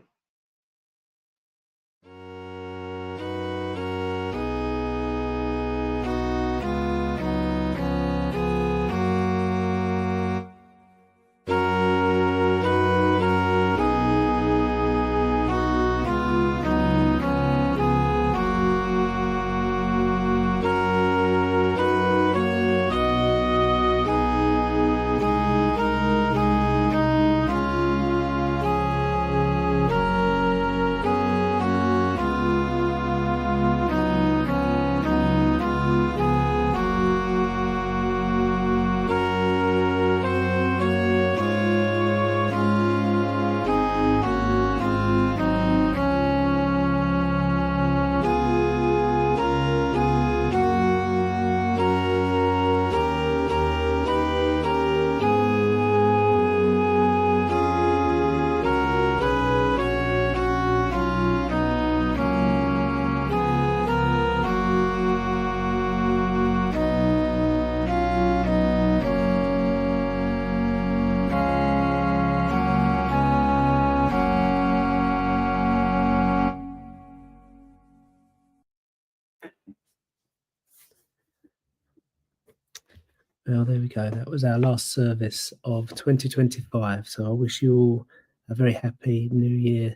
Well, there we go. That was our last service of 2025. So I wish you all a very happy new year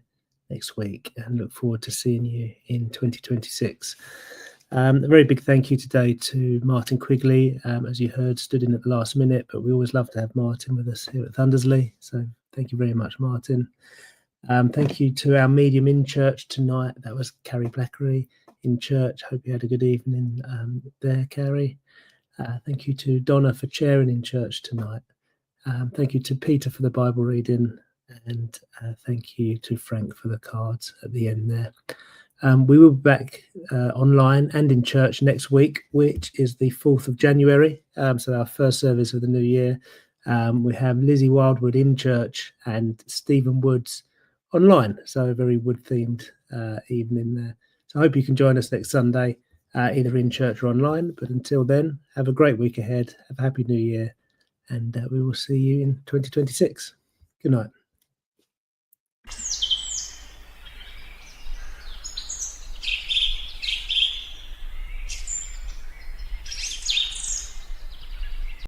next week and look forward to seeing you in 2026. A very big thank you today to Martin Quigley. As you heard, stood in at the last minute, but we always love to have Martin with us here at Thundersley. So thank you very much, Martin. Thank you to our medium in church tonight. That was Carrie Blackery in church. Hope you had a good evening there, Carrie. Thank you to Donna for chairing in church tonight. Thank you to Peter for the Bible reading, and thank you to Frank for the cards at the end there. We will be back online and in church next week, which is the 4th of January. So our first service of the new year. We have Lizzie Wildwood in church and Stephen Woods online. So a very wood-themed evening there. So I hope you can join us next Sunday. either in church or online. But until then, have a great week ahead. Have a happy new year, and we will see you in 2026. Good night.